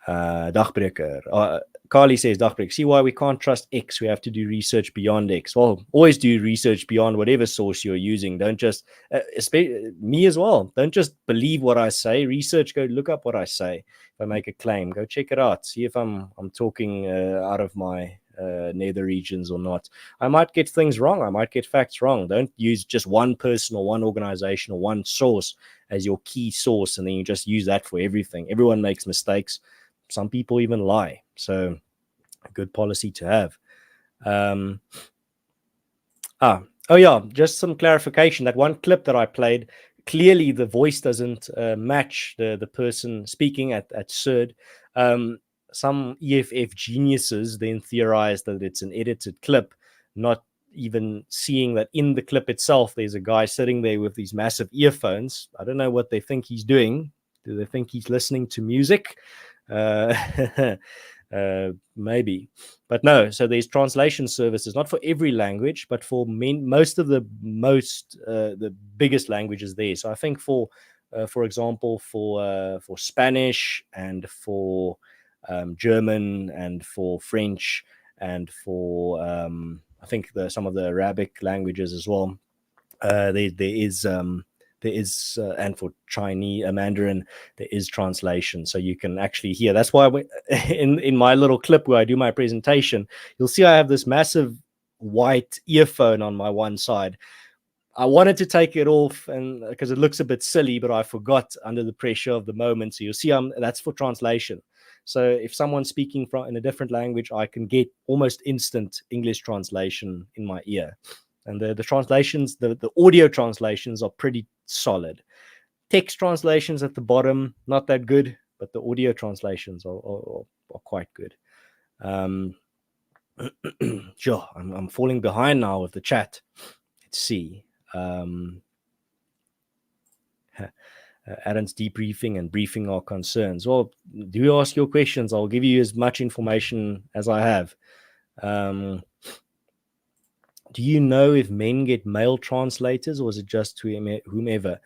Dagbreker. Carly says, Dagbreker, see why we can't trust X. We have to do research beyond X. Well, always do research beyond whatever source you're using. Don't just, me as well, don't just believe what I say. Research, go look up what I say. If I make a claim, go check it out. See if I'm talking out of my nether regions or not. I might get things wrong. I might get facts wrong. Don't use just one person or one organization or one source as your key source, and then you just use that for everything. Everyone makes mistakes. Some people even lie. So a good policy to have. Just some clarification. That one clip that I played, clearly the voice doesn't match the person speaking at CERD. Some EFF geniuses then theorized that it's an edited clip, not even seeing that in the clip itself there's a guy sitting there with these massive earphones. I don't know what they think he's doing. Do they think he's listening to music? Maybe, but no. So there's translation services, not for every language, but for most of the biggest languages there. So I think for example, for Spanish and for German and for French and for I think some of the Arabic languages as well. There is and for Chinese Mandarin, there is translation, so you can actually hear. That's why in my little clip where I do my presentation, you'll see I have this massive white earphone on my one side. I wanted to take it off, and because it looks a bit silly, but I forgot under the pressure of the moment. So you'll see that's for translation. So if someone's speaking in a different language, I can get almost instant English translation in my ear. And the translations, the audio translations are pretty solid. Text translations at the bottom, not that good, but the audio translations are quite good. Sure, I'm falling behind now with the chat. Let's see. Aaron's debriefing and briefing are concerns. Well, do ask your questions. I'll give you as much information as I have. Do you know if men get male translators, or is it just to whomever?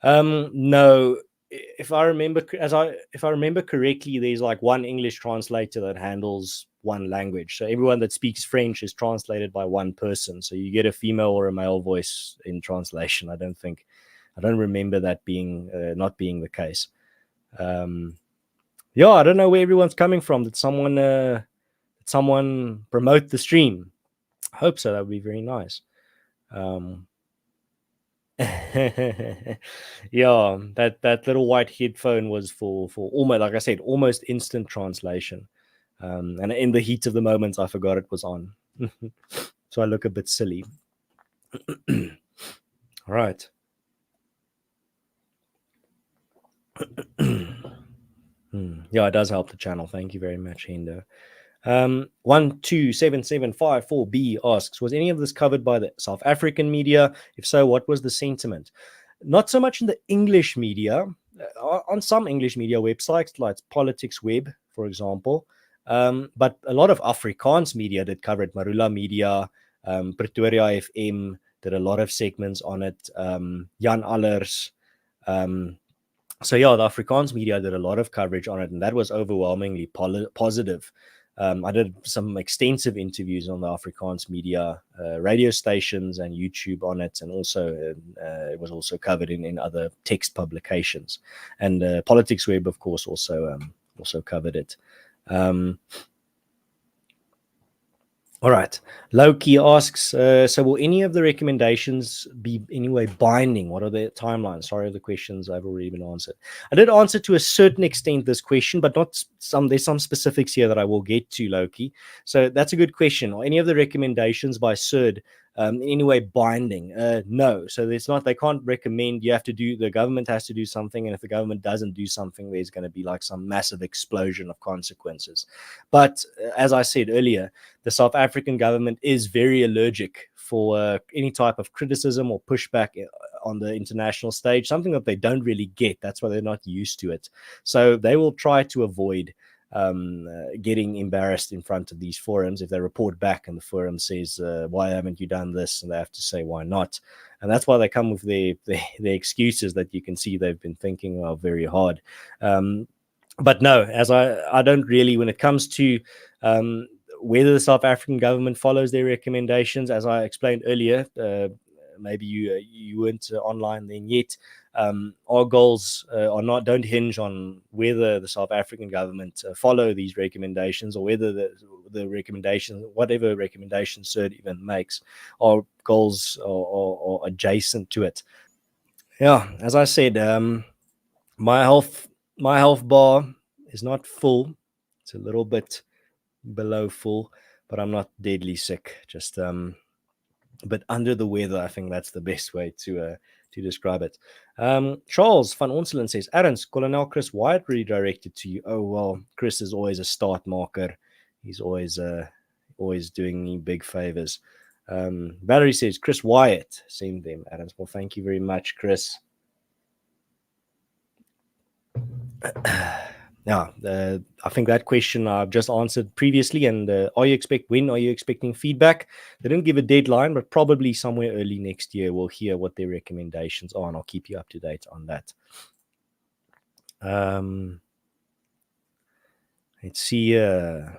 No, if I remember correctly, there's like one English translator that handles one language. So everyone that speaks French is translated by one person. So you get a female or a male voice in translation. I don't remember that being not being the case. Yeah, I don't know where everyone's coming from. Did someone promote the stream? I hope so. That would be very nice. Yeah, that little white headphone was for almost, like I said, almost instant translation. And in the heat of the moment, I forgot it was on. So I look a bit silly. All right. Yeah, it does help the channel. Thank you very much, Hendo. 127754B asks, was any of this covered by the South African media? If so, what was the sentiment? Not so much in the English media. On some English media websites, like Politics Web, for example, but a lot of Afrikaans media did cover it. Marula Media, Pretoria FM did a lot of segments on it. Jan Allers. So yeah, the Afrikaans media did a lot of coverage on it, and that was overwhelmingly positive. I did some extensive interviews on the Afrikaans media radio stations and YouTube on it, and also it was also covered in other text publications. And Politics Web, of course, also covered it. All right. Loki asks, so will any of the recommendations be anyway binding? What are the timelines? Sorry, the questions I've already been answered. I did answer to a certain extent this question, but not some. There's some specifics here that I will get to, Loki. So that's a good question. Are any of the recommendations by CERD in any way binding? No. So it's not. They can't recommend. You have to do. The government has to do something, and if the government doesn't do something, there's going to be like some massive explosion of consequences. But as I said earlier, the South African government is very allergic for any type of criticism or pushback on the international stage, something that they don't really get. That's why they're not used to it. So they will try to avoid getting embarrassed in front of these forums. If they report back and the forum says, why haven't you done this? And they have to say, why not? And that's why they come with their excuses that you can see they've been thinking of very hard. But no, as I don't really, when it comes to whether the South African government follows their recommendations, as I explained earlier, maybe you weren't online then yet. Our goals don't hinge on whether the South African government follow these recommendations or whether the recommendations, whatever recommendations CERD even makes, our goals are adjacent to it. Yeah, as I said, my health bar is not full. It's a little bit below full, but I'm not deadly sick, just but under the weather. I think that's the best way to describe it. Charles van Onselen says, Arends, Colonel Chris Wyatt redirected to you. Oh well, Chris is always a start marker. He's always doing me big favors. Valerie says, Chris Wyatt send them, Arends. Well, thank you very much, Chris. Yeah, I think that question I've just answered previously. And when are you expecting feedback? They didn't give a deadline, but probably somewhere early next year we'll hear what their recommendations are, and I'll keep you up to date on that. Let's see. Yeah,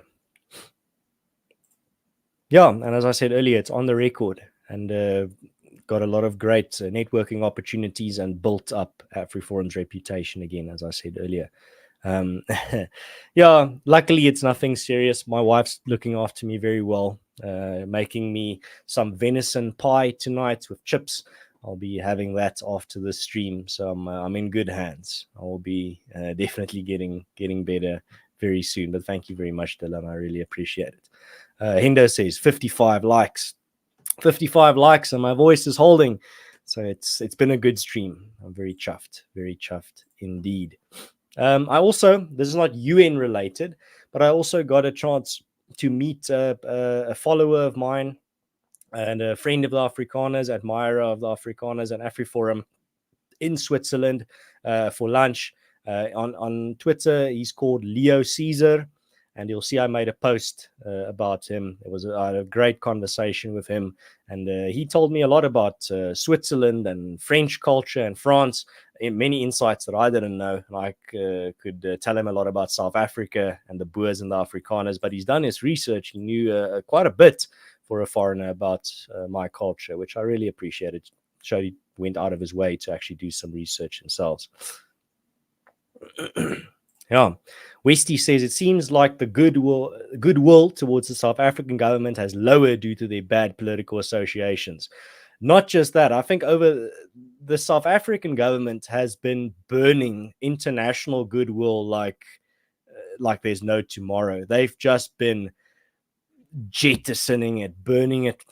and as I said earlier, it's on the record, and got a lot of great networking opportunities and built up AfriForum's reputation again, as I said earlier. Yeah, luckily it's nothing serious. My wife's looking after me very well, making me some venison pie tonight with chips. I'll be having that after the stream, so I'm in good hands. I will be definitely getting better very soon. But thank you very much, Dylan. I really appreciate it. Hendo says 55 likes, and my voice is holding. So it's been a good stream. I'm very chuffed indeed. I also, this is not UN related, but I also got a chance to meet a follower of mine and a friend of the Afrikaners, admirer of the Afrikaners and AfriForum in Switzerland for lunch. On Twitter, he's called Leo Caesar. and you'll see I made a post about him. I had a great conversation with him, and he told me a lot about Switzerland and French culture and France, many insights that I didn't know. And I could tell him a lot about South Africa and the Boers and the Afrikaners, but he's done his research. He knew quite a bit for a foreigner about my culture, which I really appreciated. Showed he went out of his way to actually do some research themselves. Yeah, Westy says it seems like the goodwill towards the South African government has lowered due to their bad political associations. Not just that, I think over the South African government has been burning international goodwill like there's no tomorrow. They've just been jettisoning it, burning it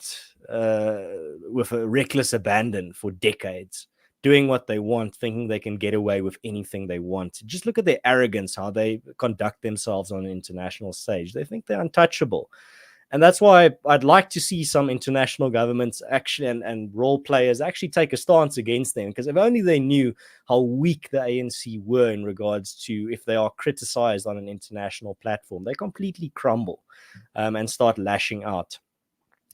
with a reckless abandon for decades, doing what they want, thinking they can get away with anything they want. Just look at their arrogance, how they conduct themselves on an international stage. They think they're untouchable. And that's why I'd like to see some international governments actually and role players actually take a stance against them, because if only they knew how weak the ANC were in regards to if they are criticized on an international platform, they completely crumble and start lashing out.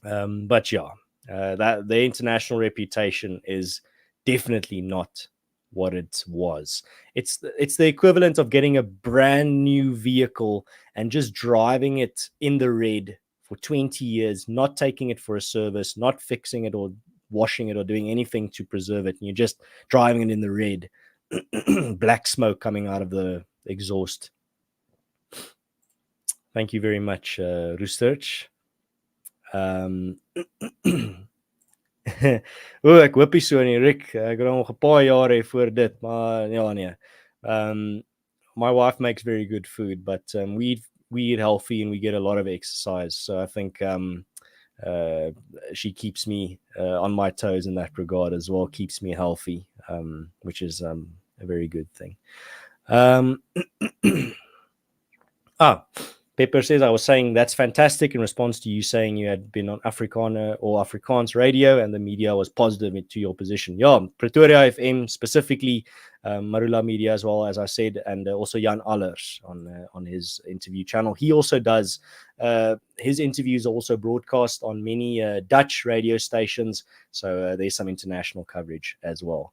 But yeah, that their international reputation is definitely not what it was. It's the equivalent of getting a brand new vehicle and just driving it in the red for 20 years, not taking it for a service, not fixing it or washing it or doing anything to preserve it. And you're just driving it in the red, black smoke coming out of the exhaust. Thank you very much, Research. Ek hoop nie so nie, Rick. Ek het nog 'n paar jare voor dit, maar ja nee. My wife makes very good food, but we eat healthy and we get a lot of exercise. So I think she keeps me on my toes in that regard as well, keeps me healthy, which is a very good thing. Pepper says, I was saying that's fantastic in response to you saying you had been on Afrikaner or Afrikaans radio and the media was positive to your position. Yeah, Pretoria FM specifically, Marula Media as well, as I said, and also Jan Allers on his interview channel. He also does, his interviews are also broadcast on many Dutch radio stations, so there's some international coverage as well.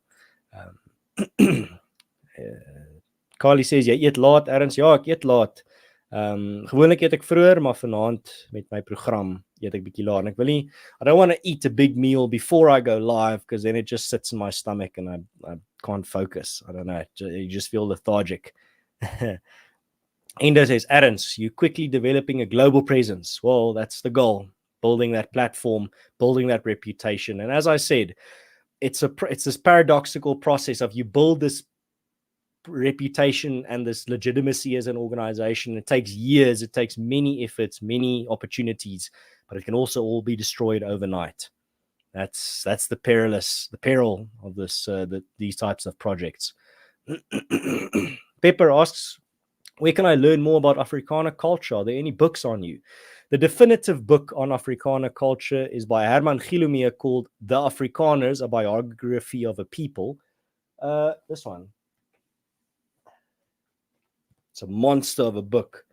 Carly says, jy eet laat, Erns? Ja, ek eet laat. Gewoonlik eet ek vroeër, maar vanaand met my program eet ek bietjie laat. Ek wil nie, I don't want to eat a big meal before I go live, because then it just sits in my stomach and I can't focus. I don't know, you just feel lethargic. Endo says, Erns, you're quickly developing a global presence. Well, that's the goal, building that platform, building that reputation. And as I said, it's this paradoxical process of you build this reputation and this legitimacy as an organization. It takes years, it takes many efforts, many opportunities, but it can also all be destroyed overnight. That's the peril of these types of projects. Pepper asks, where can I learn more about Afrikaner culture? Are there any books on you? The definitive book on Afrikaner culture is by Herman Gilumea called The Afrikaners, a Biography of a People. This one. It's a monster of a book,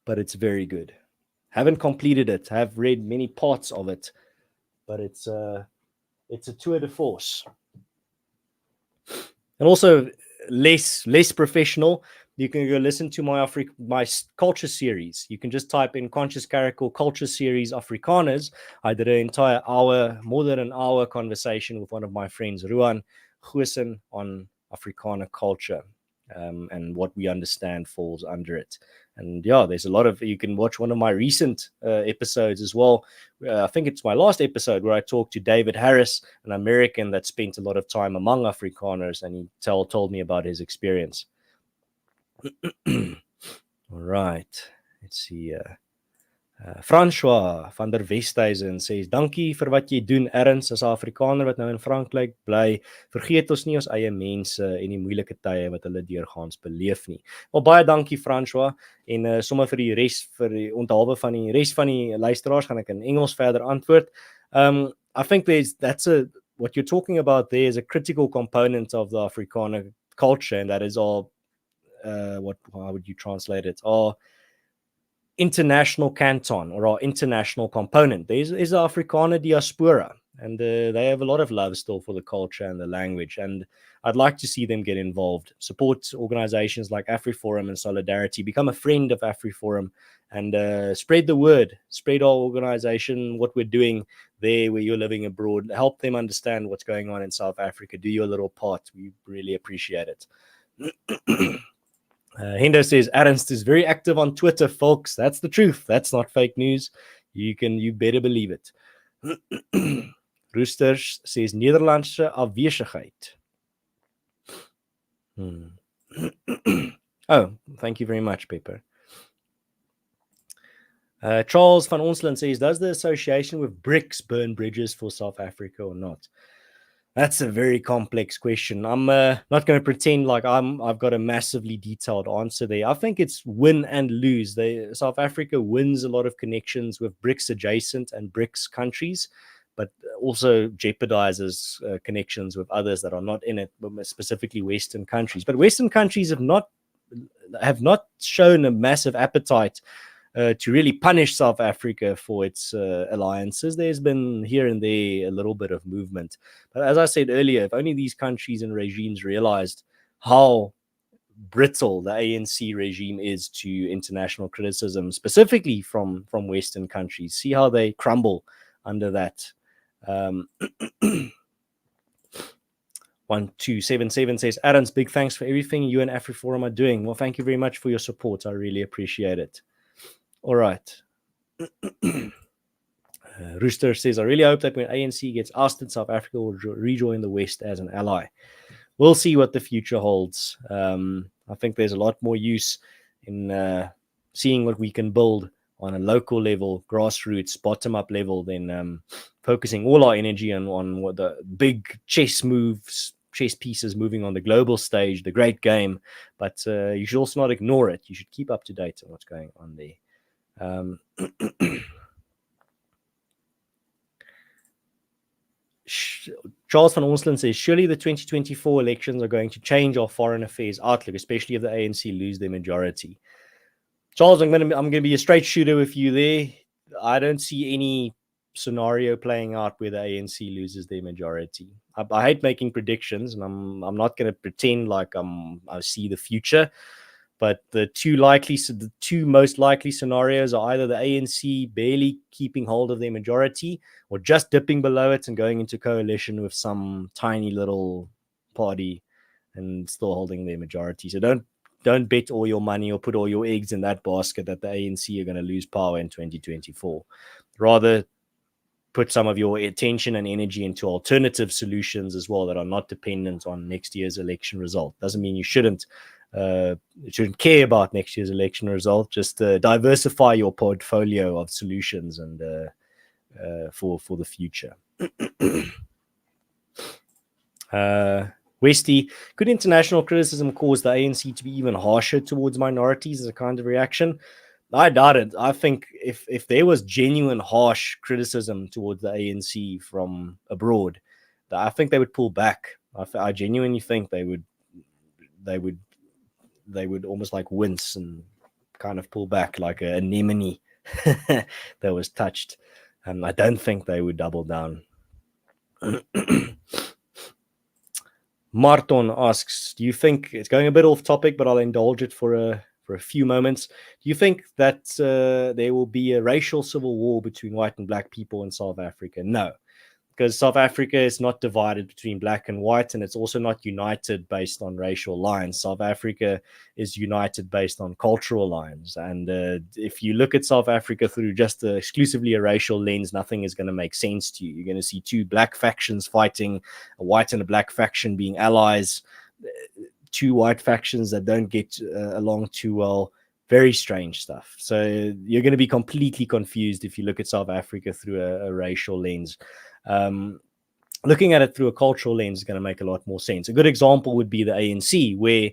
but it's very good. Haven't completed it. Have read many parts of it, but it's a tour de force. And also less professional. You can go listen to my culture series. You can just type in Conscious Caracal Culture Series Afrikaners. I did an entire hour, more than an hour conversation with one of my friends, Ruan Goosen, on Afrikaner culture and what we understand falls under it. And yeah, there's a lot of, you can watch one of my recent episodes as well. I think it's my last episode where I talked to David Harris, an American that spent a lot of time among Afrikaners, and he told me about his experience. All right, let's see. François van der Westhuizen says, dankie vir wat jy doen, Erns, as 'n Afrikaner wat nou in Frankryk bly. Vergeet ons nie ons eie mense en die moeilike tye wat hulle deurgaans beleef nie. Wel, baie dankie, François, en sommer vir die onthaalwe van die res van die luisteraars gaan ek in Engels verder antwoord. I think what you're talking about there is a critical component of the Afrikaner culture, and that is our how would you translate it? Our international canton or our international component. There's the Afrikaner diaspora, and they have a lot of love still for the culture and the language. And I'd like to see them get involved, support organizations like AfriForum and Solidarity, become a friend of AfriForum, and spread the word, spread our organization, what we're doing there where you're living abroad, help them understand what's going on in South Africa. Do your little part. We really appreciate it. Hendo says Ernst is very active on Twitter, folks. That's the truth. That's not fake news. You better believe it. Roosters says Nederlandse afwesigheid. Oh, thank you very much, Pepper. Charles van Onsland says, does the association with BRICS burn bridges for South Africa or not? That's a very complex question. I'm not going to pretend like I've got a massively detailed answer there. I think it's win and lose. South Africa wins a lot of connections with BRICS adjacent and BRICS countries, but also jeopardizes connections with others that are not in it, specifically Western countries. But Western countries have not shown a massive appetite to really punish South Africa for its alliances. There's been here and there a little bit of movement. But as I said earlier, if only these countries and regimes realized how brittle the ANC regime is to international criticism, specifically from Western countries, see how they crumble under that. 1277 says, Adams, big thanks for everything you and AfriForum are doing. Well, thank you very much for your support. I really appreciate it. All right. Rooster says, I really hope that when ANC gets ousted, South Africa will rejoin the West as an ally. We'll see what the future holds. I think there's a lot more use in seeing what we can build on a local level, grassroots, bottom-up level, than focusing all our energy on what the big chess pieces moving on the global stage, the great game. But you should also not ignore it. You should keep up to date on what's going on there. Charles van Onsland says, surely the 2024 elections are going to change our foreign affairs outlook, especially if the ANC lose their majority. Charles, I'm going to be a straight shooter with you there. I don't see any scenario playing out where the ANC loses their majority. I hate making predictions, and I'm not going to pretend like I see the future. But the two most likely scenarios are either the ANC barely keeping hold of their majority, or just dipping below it and going into coalition with some tiny little party and still holding their majority. So don't bet all your money or put all your eggs in that basket that the ANC are going to lose power in 2024. Rather, put some of your attention and energy into alternative solutions as well that are not dependent on next year's election result. Doesn't mean you shouldn't care about next year's election result. Just diversify your portfolio of solutions and for the future. Westy, could international criticism cause the ANC to be even harsher towards minorities as a kind of reaction? I doubt it. I think if there was genuine harsh criticism towards the ANC from abroad, I think they would pull back. I genuinely think they would almost like wince and kind of pull back like an anemone that was touched. And I don't think they would double down. Marton asks, do you think, it's going a bit off topic, but I'll indulge it for a few moments. Do you think that there will be a racial civil war between white and black people in South Africa? No, because South Africa is not divided between black and white, and it's also not united based on racial lines. South Africa is united based on cultural lines. And if you look at South Africa through just exclusively a racial lens, nothing is going to make sense to you. You're going to see two black factions fighting, a white and a black faction being allies, two white factions that don't get along too well. Very strange stuff. So you're going to be completely confused if you look at South Africa through a racial lens. Looking at it through a cultural lens is going to make a lot more sense. A good example would be the ANC, where,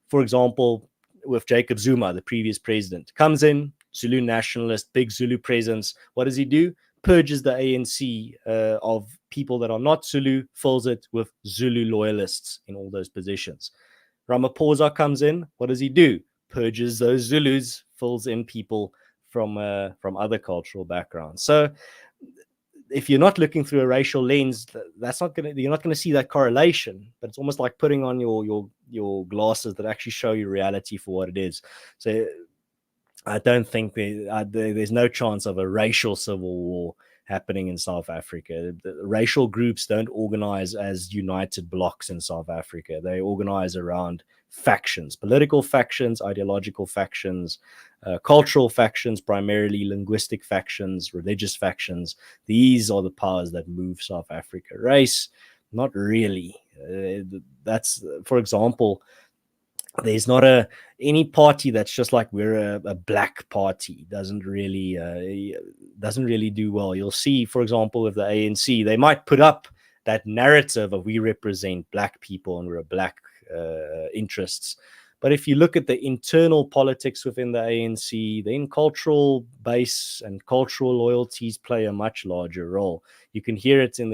for example, with Jacob Zuma, the previous president, comes in, Zulu nationalist, big Zulu presence. What does he do? Purges the ANC of people that are not Zulu, fills it with Zulu loyalists in all those positions. Ramaphosa comes in. What does he do? Purges those Zulus, fills in people from other cultural backgrounds. So if you're not looking through a racial lens, you're not gonna see that correlation. But it's almost like putting on your glasses that actually show you reality for what it is. So I don't think there's no chance of a racial civil war happening in South Africa. The racial groups don't organize as united blocks in South Africa. They organize around factions, political factions, ideological factions, cultural factions, primarily linguistic factions, religious factions. These are the powers that move South Africa. Race, not really. That's, for example, there's not any party that's just like we're a black party. Doesn't really do well. You'll see, for example, with the ANC, they might put up that narrative of we represent black people and we're black interests. But if you look at the internal politics within the ANC, then cultural base and cultural loyalties play a much larger role. You can hear it in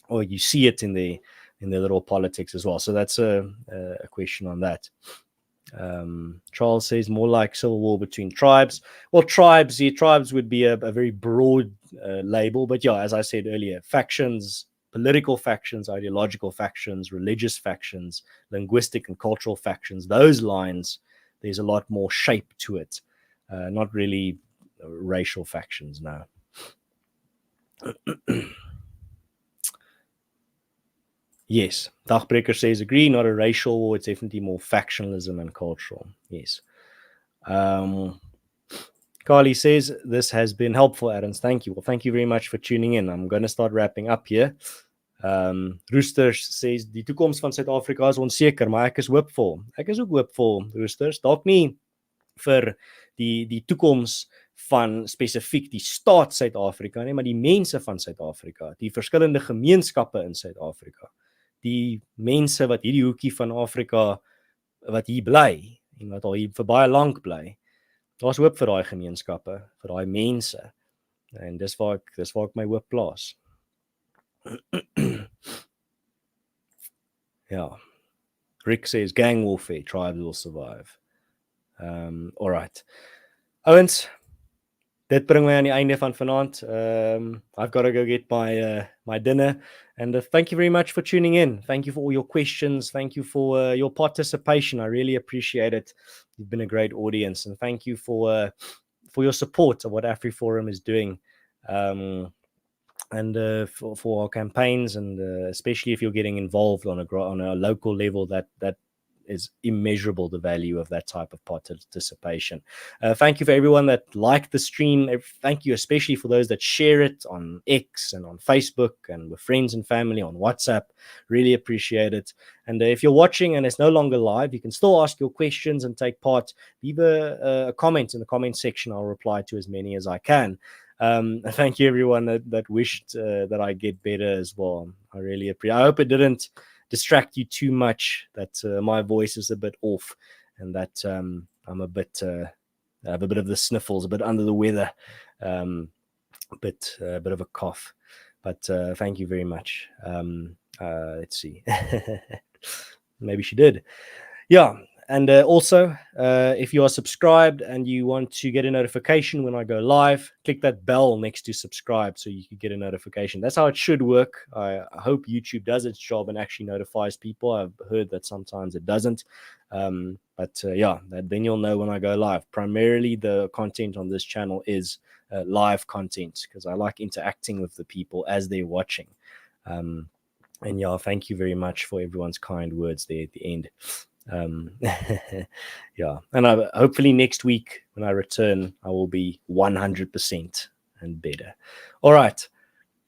or you see it in the little politics as well. So that's a question on that. Charles says more like civil war between tribes. Well, tribes would be a very broad label, but yeah, as I said earlier, factions, political factions, ideological factions, religious factions, linguistic and cultural factions, those lines, there's a lot more shape to it. Not really racial factions now. Yes, Dagbreker says agree, not a racial war, it's definitely more factionalism and cultural. Yes. Carly says, this has been helpful, Adams. Thank you. Well, thank you very much for tuning in. I'm going to start wrapping up here. Roosters says, die toekoms van Suid-Afrika is onseker, maar ek is hoopvol. Ek is ook hoopvol, Roosters. Dalk nie vir die toekoms van spesifiek die staat Suid-Afrika nie, maar die mense van Suid-Afrika, die verskillende gemeenskappe in Suid-Afrika. Die mense wat hierdie hoekie van Afrika wat hier bly en wat al hier vir baie lank bly. Daar's hoop vir daai gemeenskappe, vir daai mense. En dis waar ek my hoop plaas. Ja. Rick says gang warfare, tribes will survive. All right. Ouens, dit bring my aan die einde van vanaand. I've got to go get my dinner. And thank you very much for tuning in. Thank you for all your questions. Thank you for your participation. I really appreciate it. You've been a great audience. And thank you for your support of what AfriForum is doing. And for our campaigns, and especially if you're getting involved on a local level, that is immeasurable, the value of that type of participation. Thank you for everyone that liked the stream. Thank you especially for those that share it on X and on Facebook and with friends and family on WhatsApp. Really appreciate it. And if you're watching and it's no longer live, you can still ask your questions and take part. Leave a comment in the comment section. I'll reply to as many as I can. Thank you everyone that wished that I get better as well. I really appreciate it. I hope it didn't distract you too much, that my voice is a bit off and that I'm a bit I have a bit of the sniffles, a bit under the weather, a bit of a cough, but thank you very much. Let's see. Maybe she did. Yeah. And also, if you are subscribed and you want to get a notification when I go live, click that bell next to subscribe so you can get a notification. That's how it should work. I hope YouTube does its job and actually notifies people. I've heard that sometimes it doesn't. But then you'll know when I go live. Primarily, the content on this channel is live content because I like interacting with the people as they're watching. And yeah, thank you very much for everyone's kind words there at the end. Yeah, and hopefully next week when I return I will be 100% and better. All right,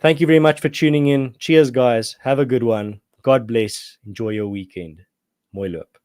thank you very much for tuning in. Cheers guys, have a good one. God bless, enjoy your weekend. Mooi loop.